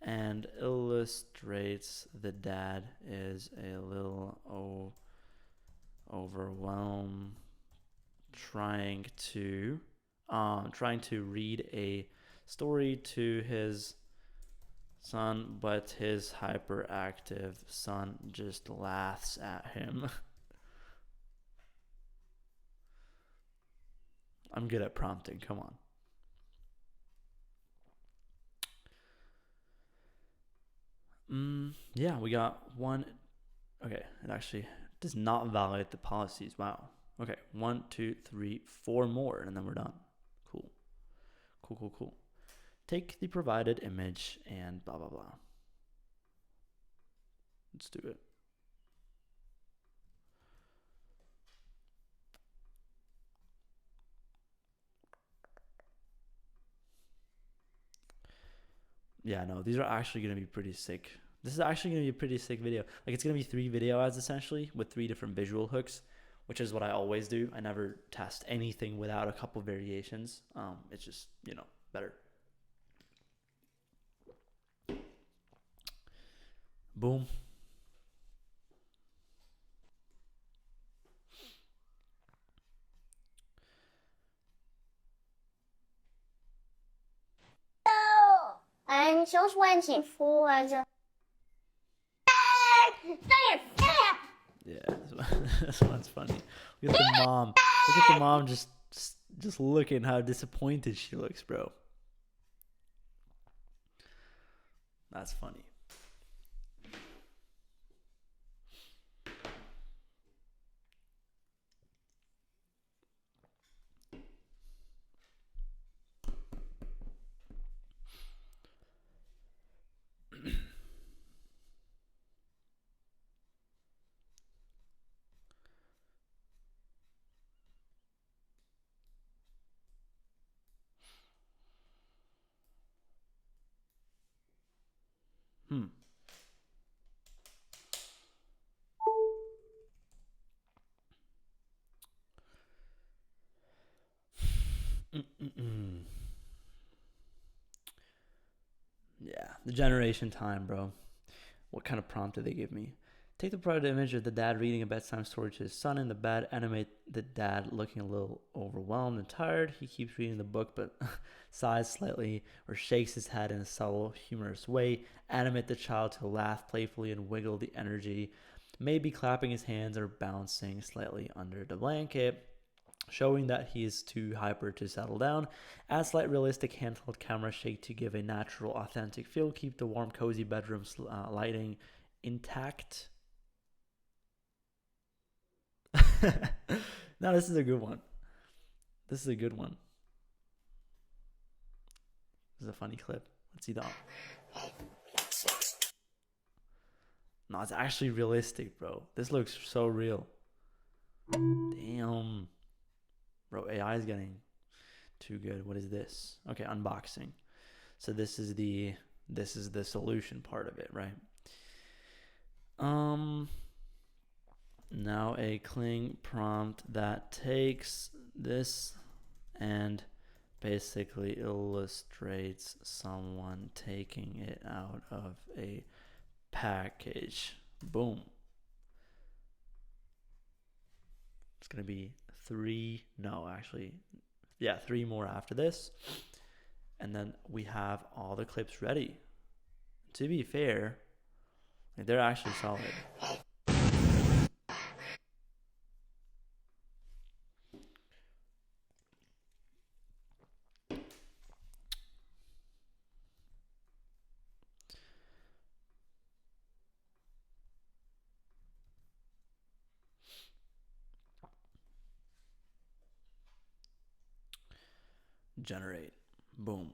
and illustrates the dad is a little overwhelmed trying to read a story to his son, but his hyperactive son just laughs at him. I'm good at prompting, come on. Yeah, we got one. Okay, it actually does not validate the policies. Wow. Okay, 1, 2, 3, 4 more, and then we're done. Cool. Cool. Take the provided image and blah, blah, blah. Let's do it. Yeah, no, these are actually going to be pretty sick. This is actually going to be a pretty sick video. Like, it's going to be 3 video ads, essentially, with 3 different visual hooks, which is what I always do. I never test anything without a couple variations. It's just, better. Boom. Yeah, this one's funny. Look at the mom. Look at the mom just looking how disappointed she looks, bro. That's funny. Hmm. Mm-mm-mm. Yeah, the generation time, bro. What kind of prompt did they give me? Take the private image of the dad reading a bedtime story to his son in the bed. Animate the dad looking a little overwhelmed and tired. He keeps reading the book but sighs slightly or shakes his head in a subtle, humorous way. Animate the child to laugh playfully and wiggle the energy. Maybe clapping his hands or bouncing slightly under the blanket, showing that he is too hyper to settle down. Add slight realistic handheld camera shake to give a natural, authentic feel. Keep the warm, cozy bedroom lighting intact. No, this is a good one. This is a good one. This is a funny clip. Let's see the. No, it's actually realistic, bro. This looks so real. Damn. Bro, AI is getting too good. What is this? Okay, unboxing. So this is the solution part of it, right? Now a Kling prompt that takes this and basically illustrates someone taking it out of a package. Boom. It's gonna be three more after this, and then we have all the clips ready. To be fair, they're actually solid. Generate. Boom.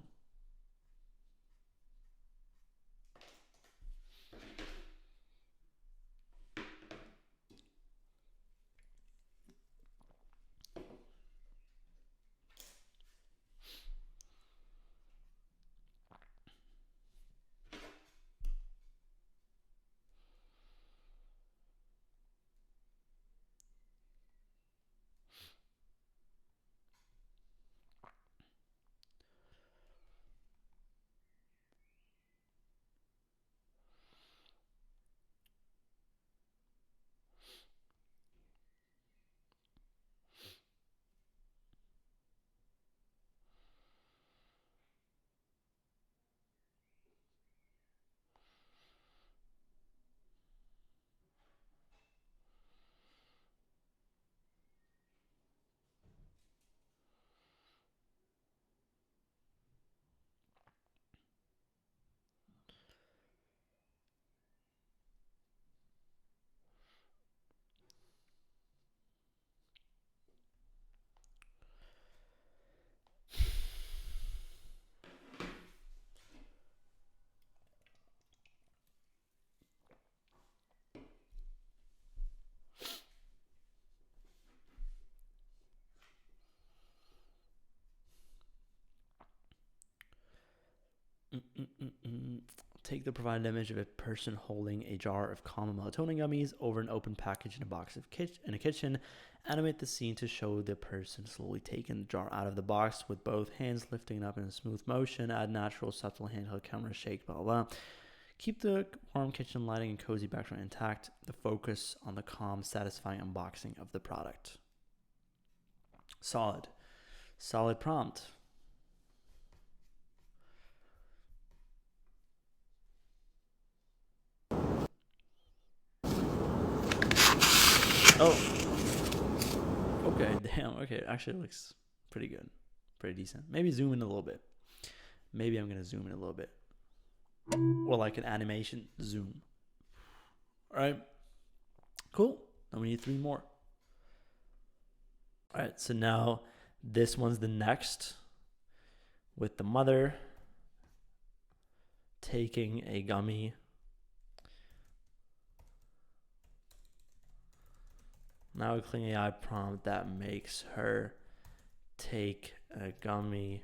Take the provided image of a person holding a jar of calm and melatonin gummies over an open package in a box in a kitchen. Animate the scene to show the person slowly taking the jar out of the box with both hands lifting it up in a smooth motion. Add natural, subtle handheld camera shake, blah, blah, blah. Keep the warm kitchen lighting and cozy background intact. The focus on the calm, satisfying unboxing of the product. Solid. Solid prompt. Oh. Okay, damn. Okay, actually it looks pretty good. Pretty decent. Maybe zoom in a little bit. Maybe I'm going to zoom in a little bit. or like an animation zoom. All right, cool. Then we need 3 more. All right, so now this one's the next, with the mother taking a gummy. Now a clean AI prompt that makes her take a gummy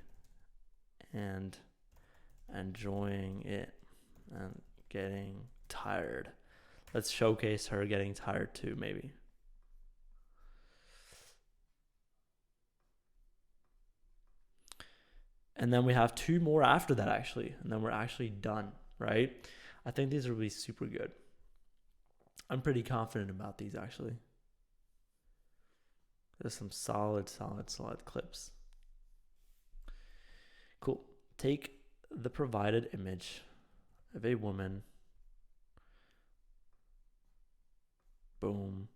and enjoying it and getting tired. Let's showcase her getting tired too, maybe. And then we have 2 more after that, actually. And then we're actually done, right? I think these will be super good. I'm pretty confident about these, actually. There's some solid clips. Cool. Take the provided image of a woman. Boom.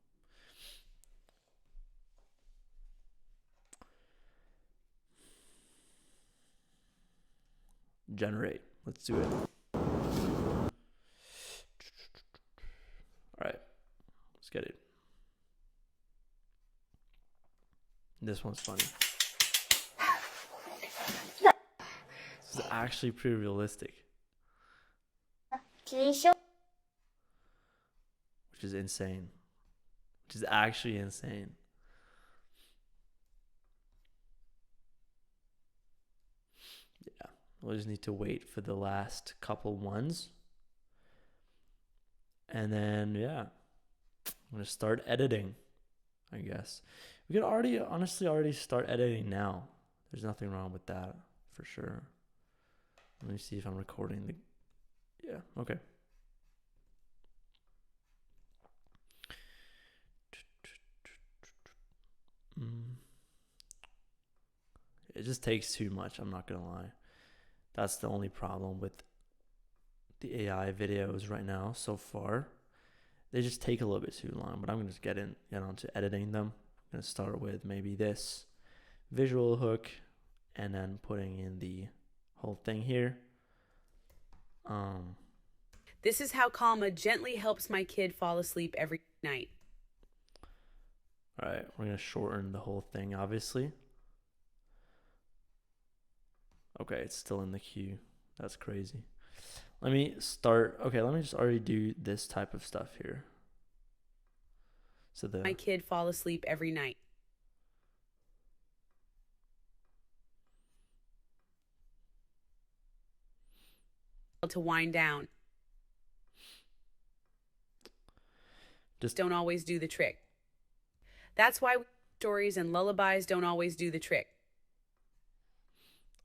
Generate. Let's do it. All right. Let's get it. This one's funny. This is actually pretty realistic. Which is insane. Which is actually insane. Yeah. We'll just need to wait for the last couple ones. And then, yeah. I'm going to start editing, I guess. We could honestly start editing now. There's nothing wrong with that, for sure. Let me see if I'm recording the... Yeah, okay. It just takes too much, I'm not going to lie. That's the only problem with the AI videos right now so far. They just take a little bit too long, but I'm going to get on to editing them. I'm going to start with maybe this visual hook and then putting in the whole thing here. This is how Calma gently helps my kid fall asleep every night. All right, we're going to shorten the whole thing, obviously. Okay, it's still in the queue. That's crazy. Let me start. Okay, let me just already do this type of stuff here. So my kid fall asleep every night. To wind down. Just don't always do the trick. That's why stories and lullabies don't always do the trick.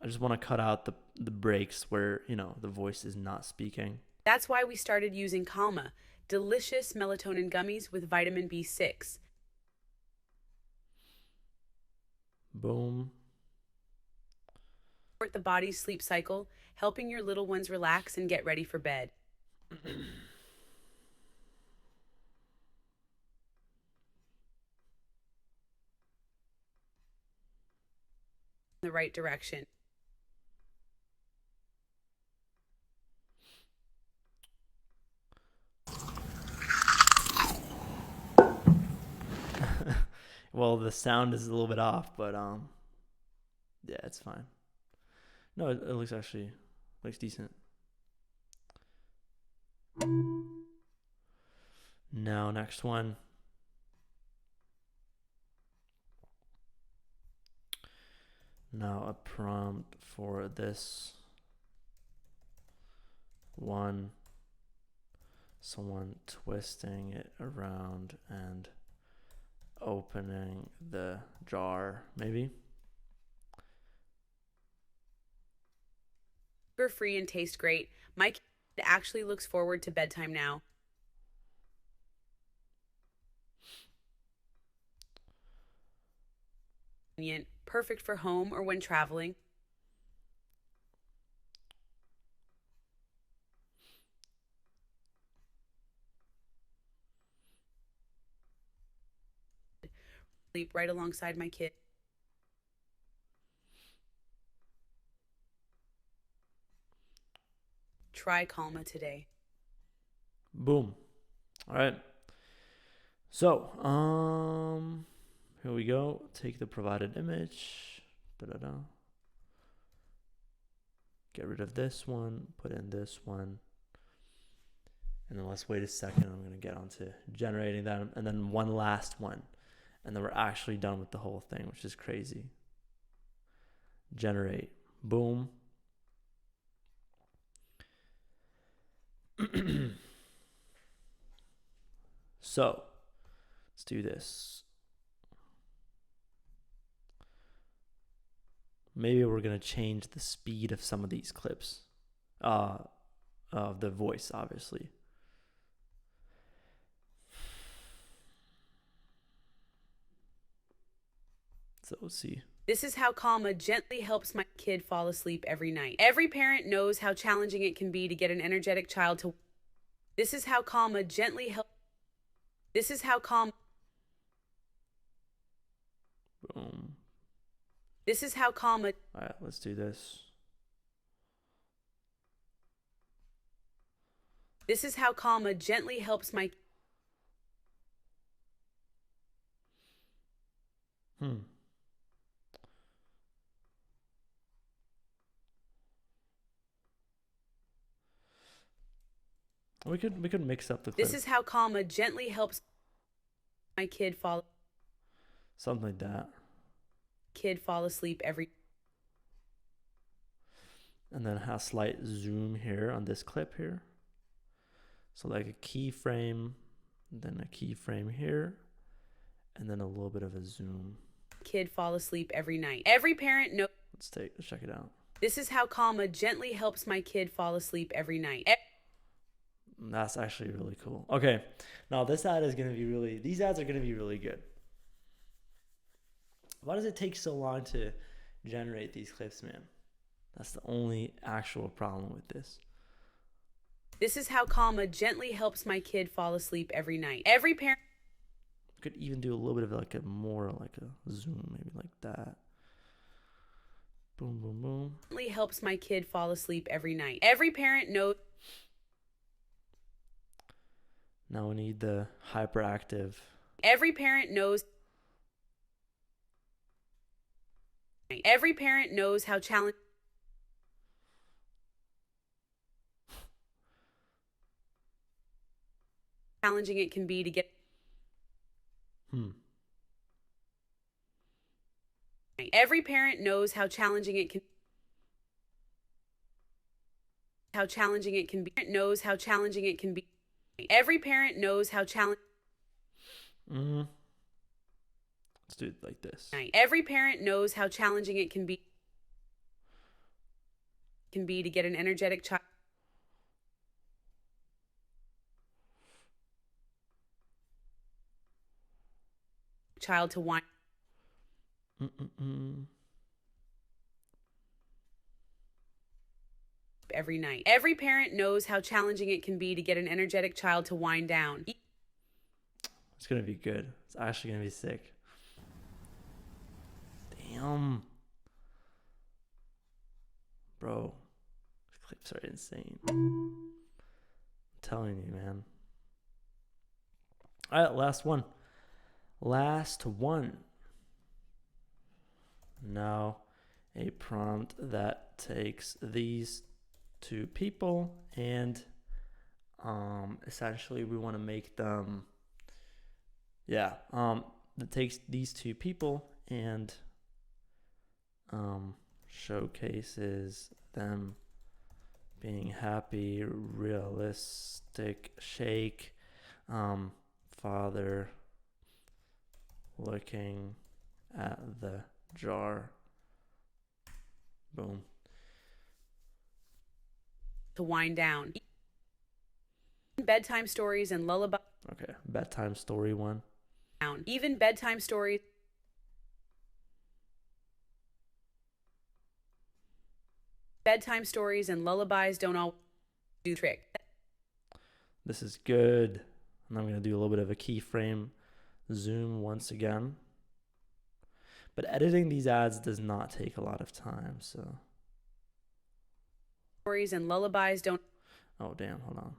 I just want to cut out the breaks where, the voice is not speaking. That's why we started using Calma, delicious melatonin gummies with vitamin B6. Boom. Support the body's sleep cycle, helping your little ones relax and get ready for bed. The right direction. Well, the sound is a little bit off, but yeah, it's fine. No, it looks decent. Now, next one. Now a prompt for this one. Someone twisting it around and opening the jar, maybe. Sugar free and taste great. My kid actually looks forward to bedtime now. Perfect for home or when traveling. Sleep right alongside my kid. Try Calma today. Boom. All right. So, here we go. Take the provided image. Da-da-da. Get rid of this one. Put in this one. And then let's wait a second. I'm going to get onto generating that. And then one last one. And then we're actually done with the whole thing, which is crazy. Generate. Boom. So, let's do this. Maybe we're going to change the speed of some of these clips. Of the voice, obviously. So let's see. This is how Calma gently helps my kid fall asleep every night. Every parent knows how challenging it can be to get an energetic child to. This is how Calma gently helps. This is how Calma. Boom. This is how Calma. All right, let's do this. This is how Calma gently helps my. We could mix up the clip. This is how Calma gently helps my kid fall. Something like that. Kid fall asleep every. And then have slight zoom here on this clip here. So like a keyframe, then a keyframe here, and then a little bit of a zoom. Kid fall asleep every night. Every parent knows. Let's check it out. This is how Calma gently helps my kid fall asleep every night. That's actually really cool. Okay, now this ad is gonna be really. These ads are gonna be really good. Why does it take so long to generate these clips, man? That's the only actual problem with this. This is how Calma gently helps my kid fall asleep every night. Every parent could even do a little bit of like a more like a zoom, maybe like that. Boom, boom, boom. Gently helps my kid fall asleep every night. Every parent knows. Now we need the hyperactive. Every parent knows. Every parent knows how challenging it can be to get. Every parent knows how challenging it can. How challenging it can be. Knows how challenging it can be. Every parent knows how challenging. Let's do it like this. Every parent knows how challenging it can be to get an energetic child to whine. Every night. Every parent knows how challenging it can be to get an energetic child to wind down. It's gonna be good. It's actually gonna be sick. Damn. Bro, these clips are insane. I'm telling you, man. All right, last one. Last one. Now, a prompt that takes these two people and essentially we want to make them that takes these two people and showcases them being happy, realistic shake, father looking at the jar. Boom. To wind down. Bedtime stories and lullaby. Okay, bedtime story one. Even bedtime stories. Bedtime stories and lullabies don't all do the trick. This is good. And I'm going to do a little bit of a keyframe zoom once again. But editing these ads does not take a lot of time, so. Stories and lullabies don't. Oh, damn. Hold on.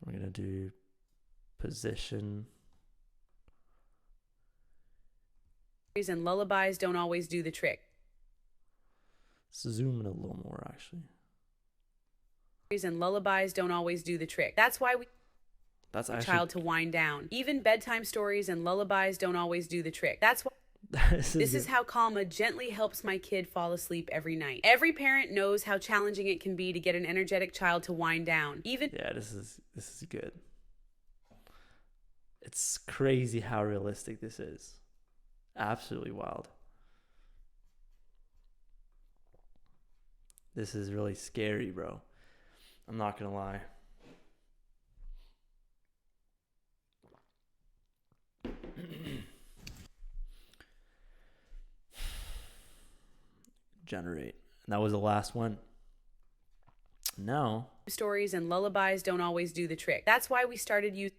We're going to do position. And lullabies don't always do the trick. Let's zoom in a little more, actually. And lullabies don't always do the trick. That's why we That's a actually child to wind down. Even bedtime stories and lullabies don't always do the trick. That's why this is how Calma gently helps my kid fall asleep every night. Every parent knows how challenging it can be to get an energetic child to wind down. Yeah, this is good. It's crazy how realistic this is. Absolutely wild. This is really scary, bro. I'm not gonna lie. Generate. And that was the last one. Now, stories and lullabies don't always do the trick. That's why we started using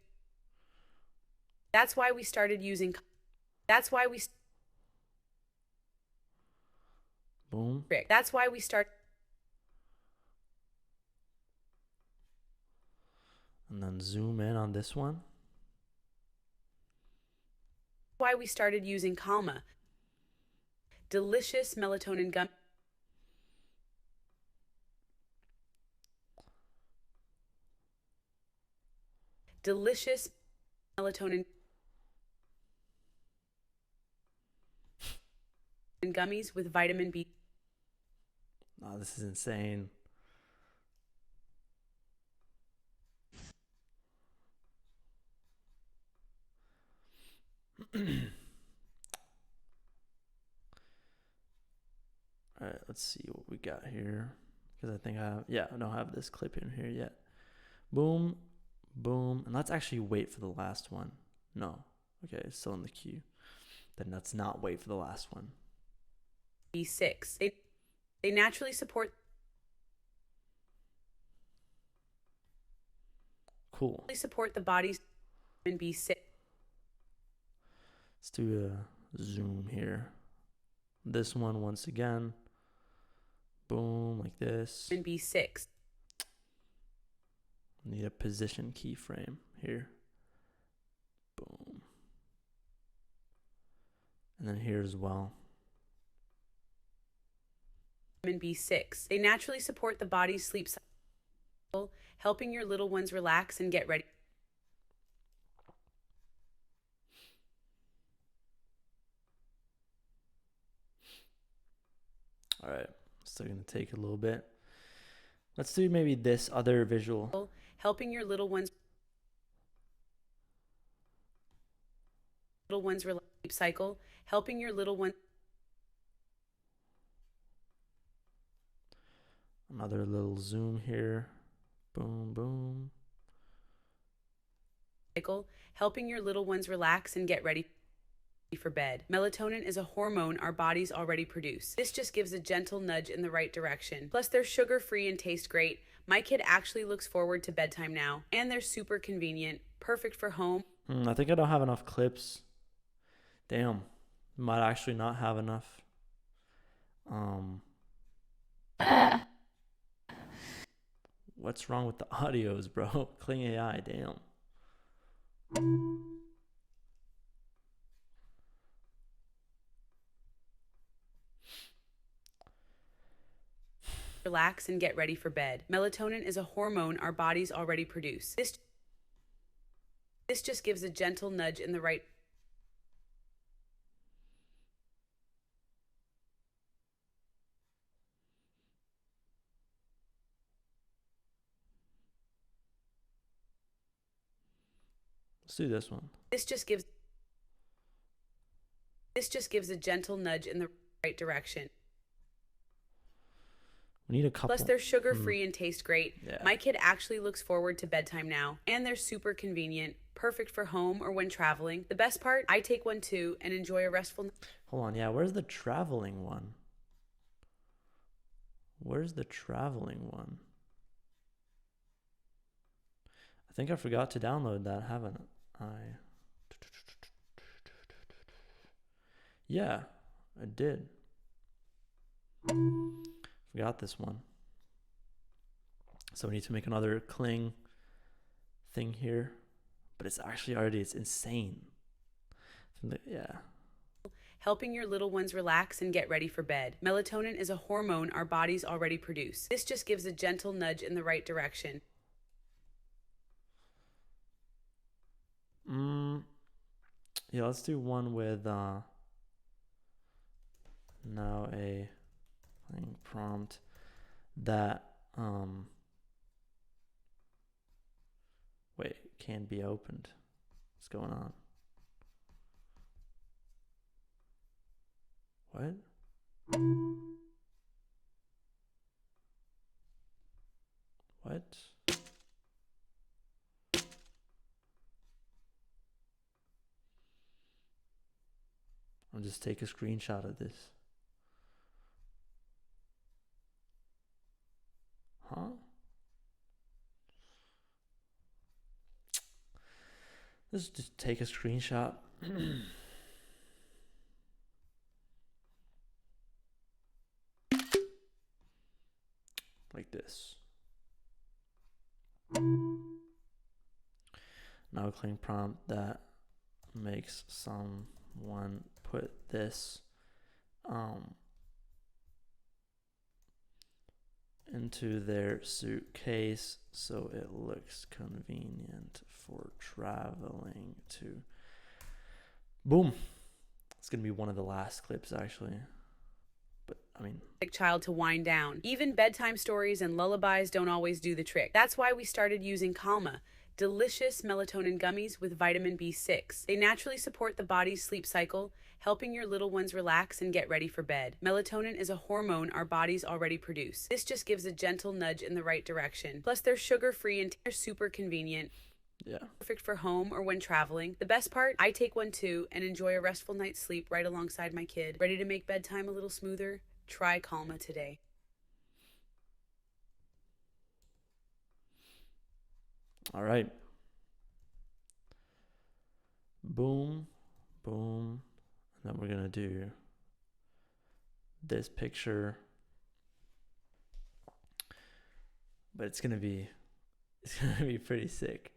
boom. That's why we start. And then zoom in on this one. Why we started using Calma. Delicious melatonin gum. Delicious melatonin gummies with vitamin B. Oh, this is insane. All right, let's see what we got here. Because I think I don't have this clip in here yet. Boom, boom. And let's actually wait for the last one. No. Okay, it's still in the queue. Then let's not wait for the last one. B6. They naturally support. Cool. Support the body's vitamin B6. Let's do a zoom here. This one once again. Boom, like this. Vitamin B6. Need a position keyframe here. Boom. And then here as well. Vitamin B6. They naturally support the body's sleep cycle, helping your little ones relax and get ready. All right, still gonna take a little bit. Let's do maybe this other visual. Helping your little ones sleep cycle, helping your little one. Another little zoom here. Boom, boom. Cycle, helping your little ones relax and get ready for bed. Melatonin is a hormone our bodies already produce. This just gives a gentle nudge in the right direction. Plus, they're sugar-free and taste great. My kid actually looks forward to bedtime now, and they're super convenient, perfect for home. I think I don't have enough clips. Damn, might actually not have enough. What's wrong with the audios, bro? Kling AI, damn. Relax and get ready for bed. Melatonin is a hormone our bodies already produce. This just gives a gentle nudge in the right. Let's do this one. This just gives a gentle nudge in the right direction. We need a couple. Plus, they're sugar-free and taste great. Yeah. My kid actually looks forward to bedtime now, and they're super convenient, perfect for home or when traveling. The best part, I take one too and enjoy a restful. Hold on, yeah, where's the traveling one? Where's the traveling one? I think I forgot to download that, haven't I? Yeah, I did. Forgot this one. So we need to make another cling thing here. But it's actually already, it's insane. Yeah. Helping your little ones relax and get ready for bed. Melatonin is a hormone our bodies already produce. This just gives a gentle nudge in the right direction. Yeah, let's do one with now a playing prompt that wait, can be opened. What's going on? What? What? I'll just take a screenshot of this. Huh? Let's just take a screenshot. Like this. Now a clean prompt that makes someone put this into their suitcase so it looks convenient for traveling to. Boom. It's gonna be one of the last clips actually. But I mean, Child to wind down. Even bedtime stories and lullabies don't always do the trick. That's why we started using Calma, delicious melatonin gummies with vitamin B6. They naturally support the body's sleep cycle, helping your little ones relax and get ready for bed. Melatonin is a hormone our bodies already produce. This just gives a gentle nudge in the right direction. Plus, they're sugar-free and they're super convenient. yeah. Perfect for home or when traveling. The best part, I take one too and enjoy a restful night's sleep right alongside my kid. Ready to make bedtime a little smoother? Try Calma today. All right. Boom, boom. And then we're gonna do this picture. But it's gonna be pretty sick.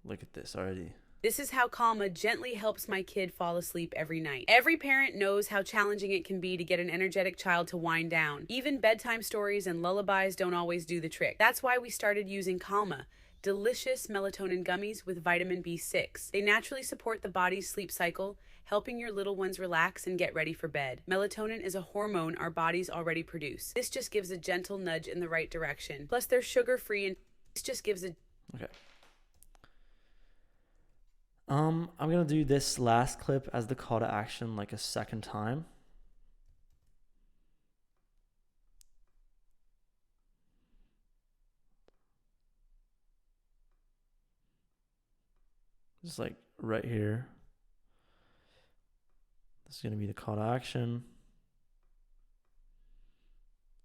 Look at this already. This is how Calma gently helps my kid fall asleep every night. Every parent knows how challenging it can be to get an energetic child to wind down. Even bedtime stories and lullabies don't always do the trick. That's why we started using Calma, delicious melatonin gummies with vitamin B6. They naturally support the body's sleep cycle, helping your little ones relax and get ready for bed. Melatonin is a hormone our bodies already produce. This just gives a gentle nudge in the right direction. Plus, they're sugar-free and this just gives a... Okay. I'm gonna do this last clip as the call to action like a second time. Just like right here. This is gonna be the call to action.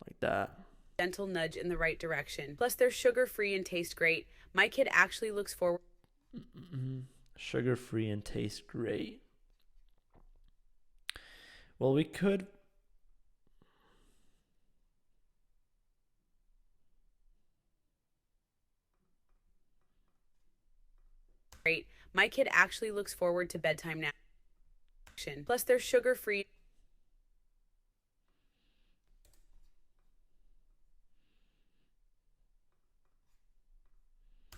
Like that. Gentle nudge in the right direction. Plus, they're sugar-free and taste great. My kid actually looks forward... Sugar-free and taste great. Well, we could... Great. My kid actually looks forward to bedtime now. Plus, they're sugar-free.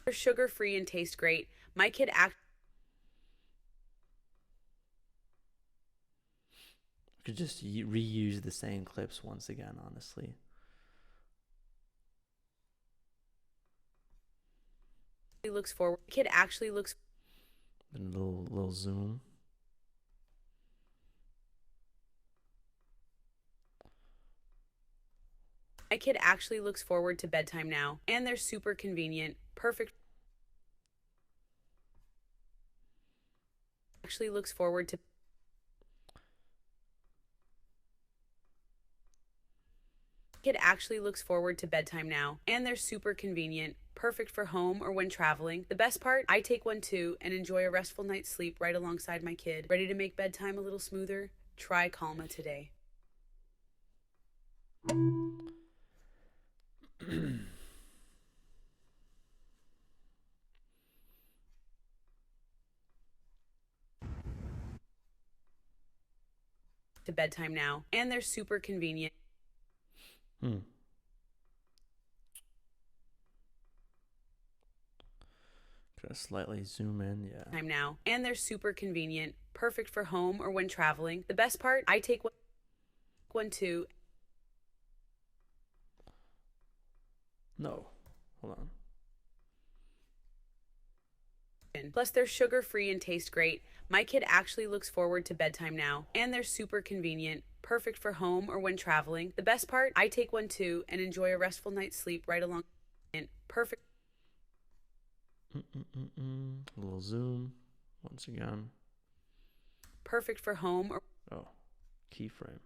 They're sugar-free and taste great. My kid could just reuse the same clips once again, honestly. looks forward. Kid actually looks. And a little zoom. My kid actually looks forward to bedtime now, and they're super convenient. Perfect. Actually looks forward to. Kid actually looks forward to bedtime now, and they're super convenient, perfect for home or when traveling. The best part, I take one too and enjoy a restful night's sleep right alongside my kid. Ready to make bedtime a little smoother? Try Calma today. To bedtime now, and they're super convenient. Gotta slightly zoom in, yeah. Time now, and they're super convenient, perfect for home or when traveling. The best part, I take one too. No, hold on. Plus, they're sugar-free and taste great. My kid actually looks forward to bedtime now, and they're super convenient, perfect for home or when traveling. The best part, I take one too and enjoy a restful night's sleep right along. Perfect. A little zoom once again. Perfect for home or Oh, keyframe.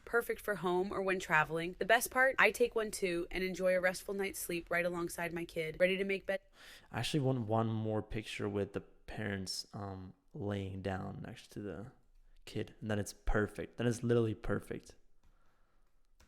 perfect for home or when traveling. The best part, I take one too and enjoy a restful night's sleep right alongside my kid. Ready to make bed. I actually want one more picture with the parents laying down next to the kid, and then it's perfect. Then it's literally perfect.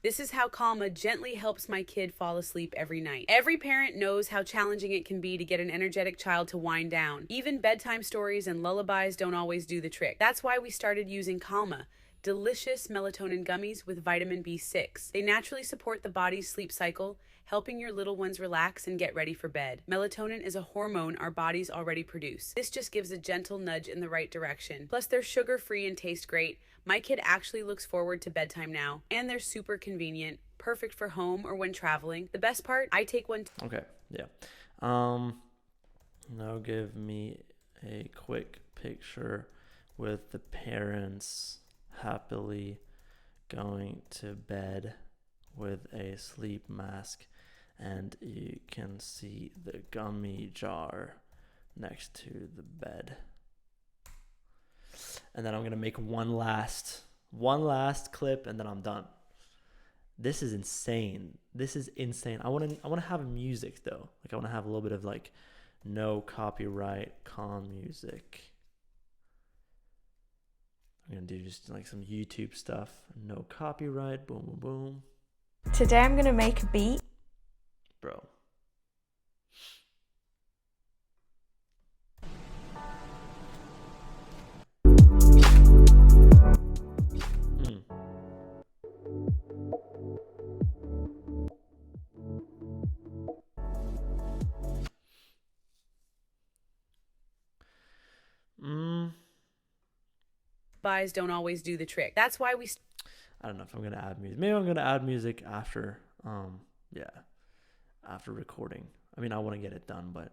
This is how Calma gently helps my kid fall asleep every night. Every parent knows how challenging it can be to get an energetic child to wind down. Even bedtime stories and lullabies don't always do the trick. That's why we started using Calma, delicious melatonin gummies with vitamin B6. They naturally support the body's sleep cycle, helping your little ones relax and get ready for bed. Melatonin is a hormone our bodies already produce. This just gives a gentle nudge in the right direction. Plus, they're sugar-free and taste great. My kid actually looks forward to bedtime now, and they're super convenient, perfect for home or when traveling. The best part, I take one. Okay, yeah. Now give me a quick picture with the parents happily going to bed with a sleep mask, and you can see the gummy jar next to the bed. And then I'm gonna make one last clip, and then I'm done. This is insane. This is insane. I wanna have music though. Like I wanna have a little bit of like no copyright, calm music. I'm gonna do just like some YouTube stuff. No copyright. Boom, boom, boom. Today I'm gonna make a beat. Bro. Buys don't always do the trick. That's why we. I don't know if I'm gonna add music. Maybe I'm gonna add music after, after recording. I mean, I want to get it done, but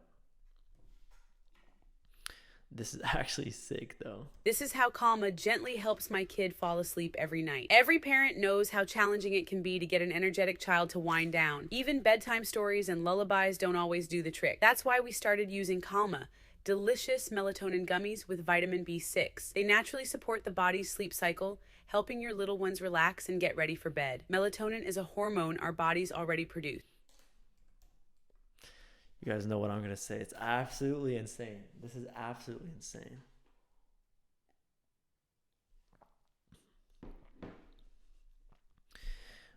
this is actually sick though. This is how Calma gently helps my kid fall asleep every night. Every parent knows how challenging it can be to get an energetic child to wind down. Even bedtime stories and lullabies don't always do the trick. That's why we started using Calma, delicious melatonin gummies with vitamin B6. They naturally support the body's sleep cycle, helping your little ones relax and get ready for bed. Melatonin is a hormone our bodies already produce. You guys know what I'm gonna say. It's absolutely insane. This is absolutely insane.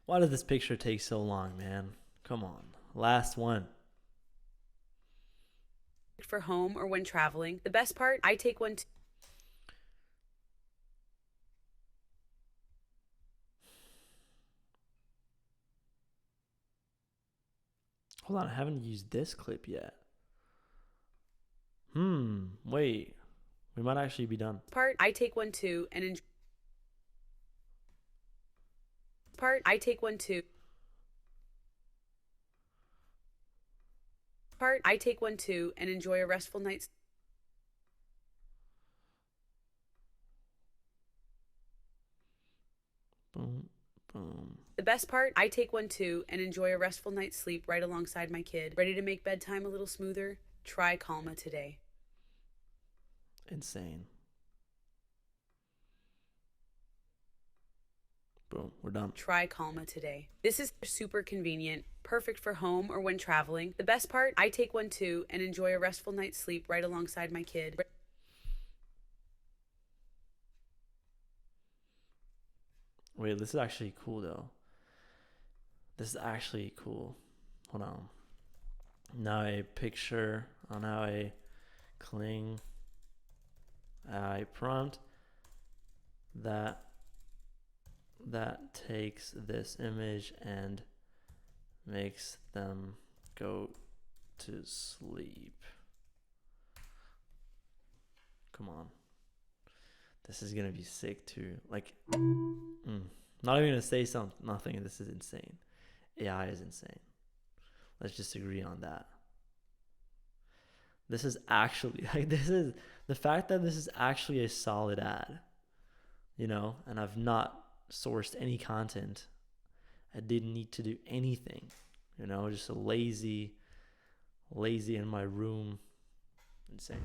Why did this picture take so long, man? Come on. Last one. For home or when traveling. The best part, I take one. Hold on, I haven't used this clip yet. Wait. We might actually be done. Part, I take one too and enjoy. Part, I take one too. Part, I take one too and enjoy a restful night's. Boom, boom. The best part, I take one too and enjoy a restful night's sleep right alongside my kid. Ready to make bedtime a little smoother? Try Calma today. Insane. Boom, we're done. Try Calma today. This is super convenient, perfect for home or when traveling. The best part, I take one too and enjoy a restful night's sleep right alongside my kid. Wait, this is actually cool though. This is actually cool. Hold on. Now a picture on how I cling. I prompt that takes this image and makes them go to sleep. Come on. This is gonna be sick too. Like, not even gonna say nothing. This is insane. AI is insane. Let's just agree on that. This is actually like, this is the fact that this is actually a solid ad, you know, and I've not sourced any content. I didn't need to do anything, you know, just a lazy in my room. Insane.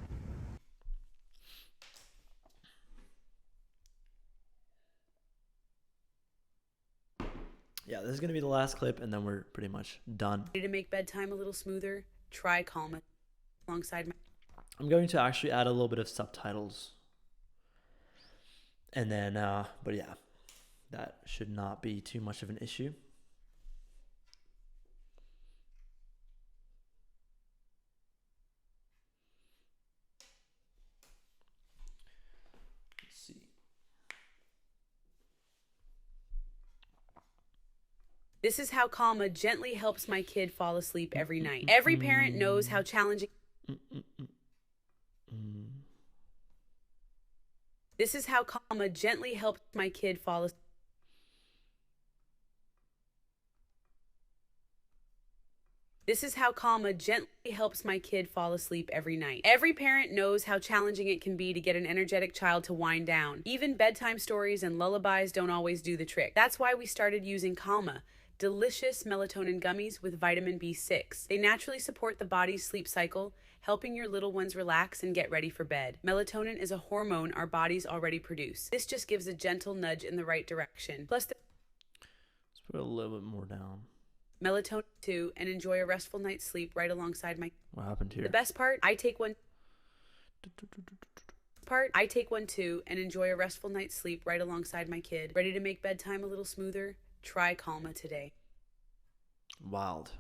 Yeah, this is going to be the last clip and then we're pretty much done. To make bedtime a little smoother, try Calma alongside my... I'm going to actually add a little bit of subtitles. And then, but yeah, that should not be too much of an issue. Let's see. This is how Calma gently helps my kid fall asleep every night. Every parent knows how challenging... This is how Calma gently helps my kid fall asleep. This is how Calma gently helps my kid fall asleep every night. Every parent knows how challenging it can be to get an energetic child to wind down. Even bedtime stories and lullabies don't always do the trick. That's why we started using Calma, delicious melatonin gummies with vitamin B6. They naturally support the body's sleep cycle, helping your little ones relax and get ready for bed. Melatonin is a hormone our bodies already produce. This just gives a gentle nudge in the right direction. Plus, Let's put a little bit more down. melatonin too, and enjoy a restful night's sleep right alongside my... What happened here? The best part, I take one too and enjoy a restful night's sleep right alongside my kid. Ready to make bedtime a little smoother? Try Calma today. Wild.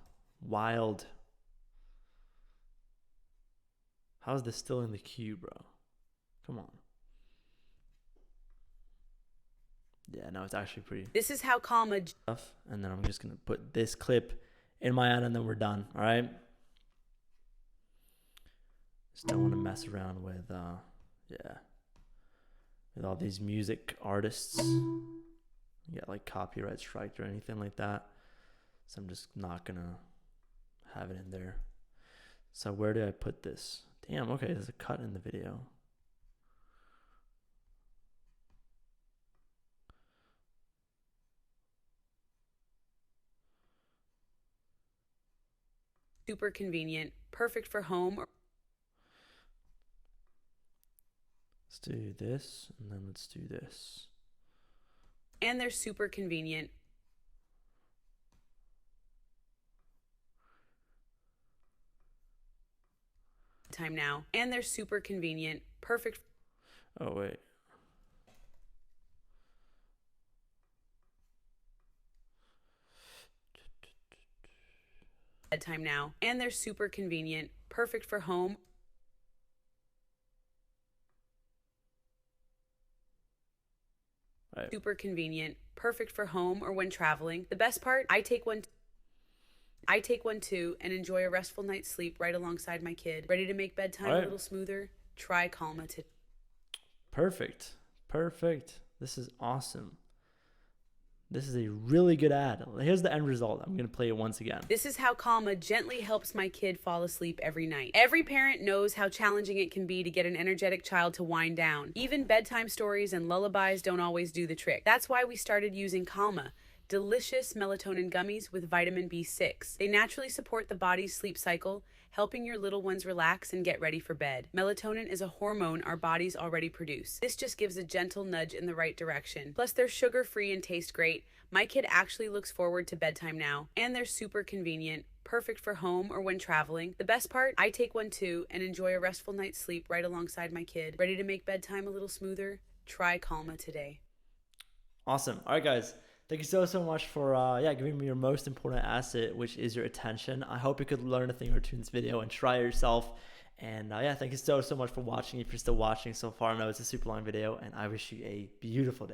How is this still in the queue, bro? Come on. Yeah, no, it's actually pretty This is how Calma... tough. And then I'm just going to put this clip in my ad and then we're done. All right. Just don't want to mess around with, with all these music artists. Get like copyright striked or anything like that. So I'm just not going to have it in there. So where do I put this? Damn, okay, there's a cut in the video. Super convenient, perfect for home. Let's do this, and then let's do this. And they're super convenient. Time now. And they're super convenient, perfect. Oh, wait. Bedtime now. And they're super convenient, perfect for home. Right. Super convenient, perfect for home or when traveling. The best part, I take one too and enjoy a restful night's sleep right alongside my kid. Ready to make bedtime a little smoother? Try Calma today. Perfect. This is awesome. This is a really good ad. Here's the end result. I'm going to play it once again. This is how Calma gently helps my kid fall asleep every night. Every parent knows how challenging it can be to get an energetic child to wind down. Even bedtime stories and lullabies don't always do the trick. That's why we started using Calma, delicious melatonin gummies with vitamin B6. They naturally support the body's sleep cycle, helping your little ones relax and get ready for bed. Melatonin is a hormone our bodies already produce. This just gives a gentle nudge in the right direction. Plus, they're sugar-free and taste great. My kid actually looks forward to bedtime now, and they're super convenient. Perfect for home or when traveling. The best part, I take one too and enjoy a restful night's sleep right alongside my kid. Ready to make bedtime a little smoother? Try Calma today. Awesome. All right, guys. Thank you so much for giving me your most important asset, which is your attention. I hope you could learn a thing or two in this video and try it yourself. And thank you so much for watching. If you're still watching so far, I know it's a super long video, and I wish you a beautiful day.